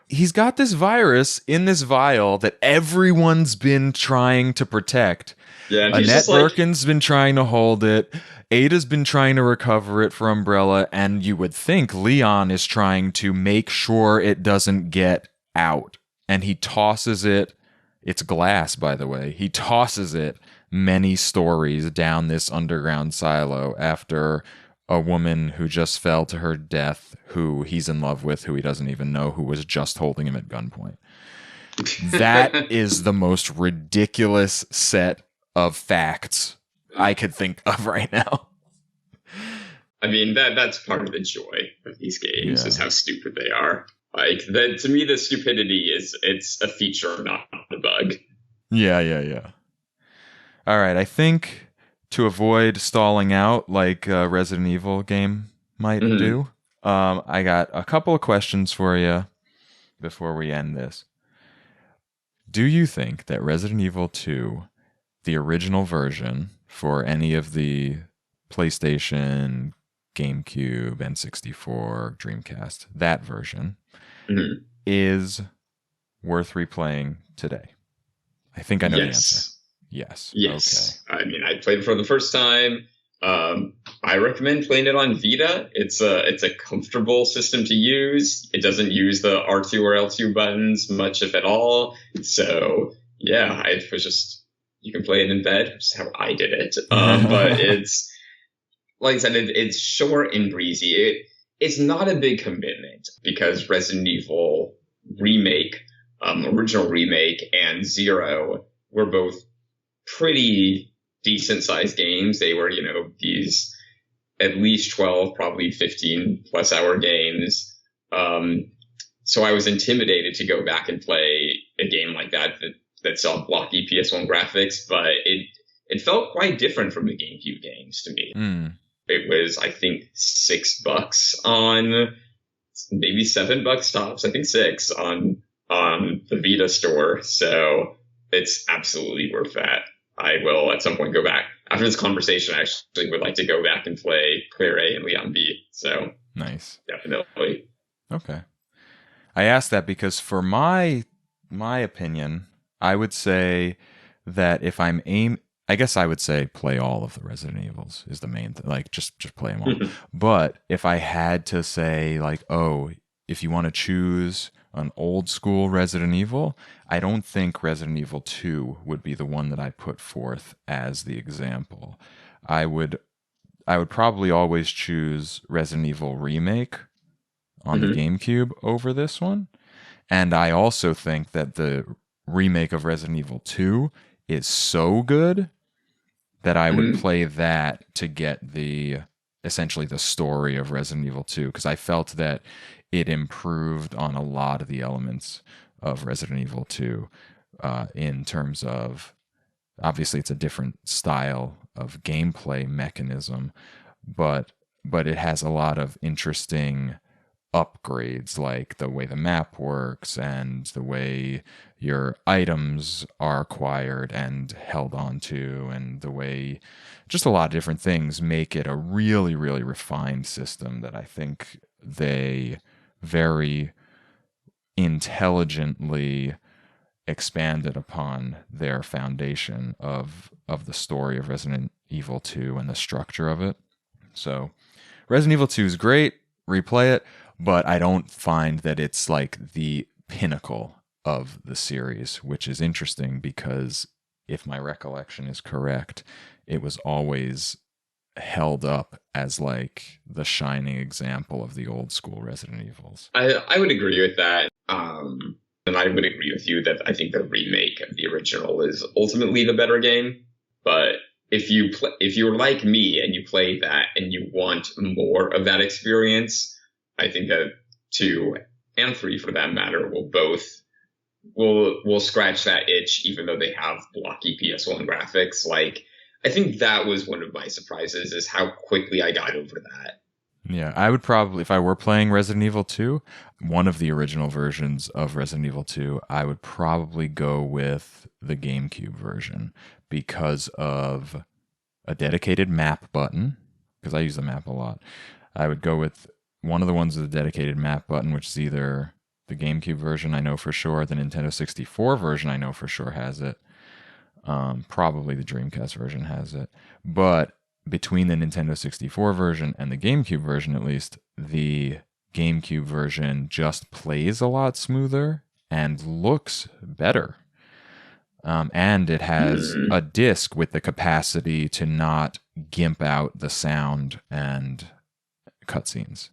He's got this virus in this vial that everyone's been trying to protect. Yeah, Annette Birkin's been trying to hold it. Ada's been trying to recover it for Umbrella, and you would think Leon is trying to make sure it doesn't get out. And he tosses it. It's glass, by the way. He tosses it many stories down this underground silo after a woman who just fell to her death, who he's in love with, who he doesn't even know, who was just holding him at gunpoint. That is the most ridiculous set of facts I could think of right now. I mean, that's part of the joy of these games, is how stupid they are. Like, to me, the stupidity it's a feature, not a bug. Yeah. All right, I think to avoid stalling out like a Resident Evil game might do, I got a couple of questions for you before we end this. Do you think that Resident Evil 2, the original version for any of the PlayStation, GameCube, N64, Dreamcast, that version, is worth replaying today? I think I know the answer. Yes. Okay. I mean, I played it for the first time. I recommend playing it on Vita. It's a comfortable system to use. It doesn't use the R2 or L2 buttons much, if at all. So yeah, you can play it in bed, which is how I did it. But it's, like I said, it's short and breezy. It's not a big commitment, because Resident Evil remake, original remake, and Zero were both pretty decent sized games. They were, these at least 12, probably 15 plus hour games. So I was intimidated to go back and play a game like that saw blocky PS1 graphics, but it felt quite different from the GameCube games to me. It was, I think, $6 on, maybe $7 tops. I think $6 on the Vita store. So it's absolutely worth that. I will at some point go back. After this conversation, I actually would like to go back and play Claire A and Leon B. So nice. Definitely. Okay. I asked that because for my opinion, I would say that if I'm I guess I would say play all of the Resident Evils is the main thing. Like just play them all. But if I had to say like, if you want to choose an old school Resident Evil, I don't think Resident Evil 2 would be the one that I put forth as the example. I would probably always choose Resident Evil Remake on the GameCube over this one. And I also think that the remake of Resident Evil 2 is so good that I would play that to get essentially the story of Resident Evil 2, because I felt that it improved on a lot of the elements of Resident Evil 2 in terms of, obviously it's a different style of gameplay mechanism, but but it has a lot of interesting upgrades, like the way the map works and the way your items are acquired and held onto, and the way just a lot of different things make it a really, really refined system that I think they very intelligently expanded upon their foundation of the story of Resident Evil 2 and the structure of it. So Resident Evil 2 is great, replay it, but I don't find that it's like the pinnacle of the series, which is interesting because if my recollection is correct, it was always held up as like the shining example of the old school Resident Evils. I would agree with that. And I would agree with you that I think the remake of the original is ultimately the better game. But if you're like me and you play that and you want more of that experience, I think that 2 and 3, for that matter, will scratch that itch, even though they have blocky PS1 graphics. Like, I think that was one of my surprises, is how quickly I got over that. Yeah, I would probably, if I were playing Resident Evil 2, one of the original versions of Resident Evil 2, I would probably go with the GameCube version because of a dedicated map button, because I use the map a lot. I would go with one of the ones with a dedicated map button, which is either the GameCube version, I know for sure, the Nintendo 64 version, I know for sure has it. Probably the Dreamcast version has it. But between the Nintendo 64 version and the GameCube version, at least, the GameCube version just plays a lot smoother and looks better. And it has a disc with the capacity to not gimp out the sound and cutscenes.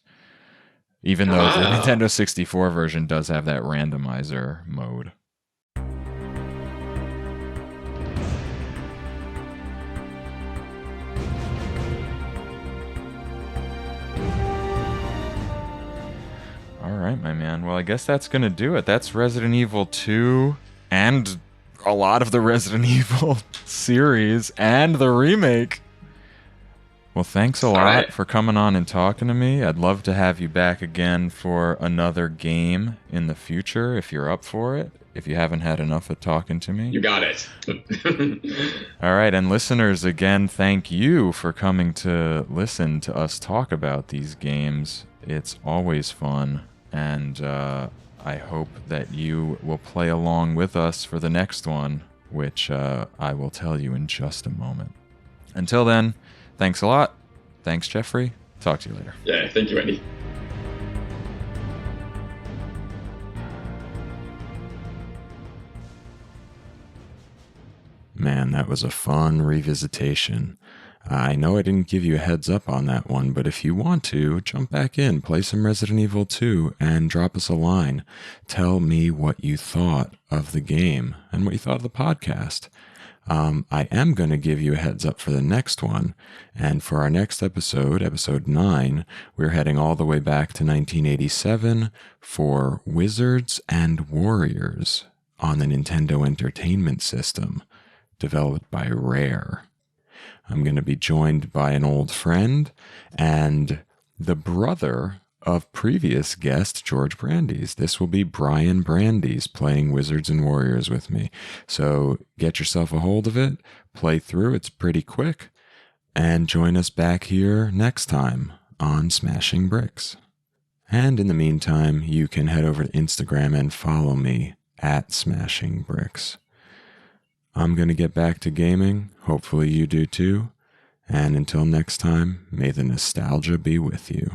Even though the Nintendo 64 version does have that randomizer mode. All right, my man. Well, I guess that's going to do it. That's Resident Evil 2 and a lot of the Resident Evil series and the remake. Well, thanks a lot for coming on and talking to me. I'd love to have you back again for another game in the future if you're up for it, if you haven't had enough of talking to me. You got it. All right, and listeners, again, thank you for coming to listen to us talk about these games. It's always fun, and I hope that you will play along with us for the next one, which I will tell you in just a moment. Until then, thanks a lot. Thanks, Jeffrey. Talk to you later. Yeah, thank you, Andy. Man, that was a fun revisitation. I know I didn't give you a heads up on that one, but if you want to, jump back in, play some Resident Evil 2, and drop us a line. Tell me what you thought of the game and what you thought of the podcast. I am going to give you a heads up for the next one, and for our next episode, episode 9, we're heading all the way back to 1987 for Wizards and Warriors on the Nintendo Entertainment System, developed by Rare. I'm going to be joined by an old friend and the brother of previous guest George Brandeis. This will be Brian Brandeis playing Wizards and Warriors with me. So get yourself a hold of it, play through, it's pretty quick, and join us back here next time on Smashing Bricks. And in the meantime, you can head over to Instagram and follow me at Smashing Bricks. I'm going to get back to gaming. Hopefully you do too. And until next time, may the nostalgia be with you.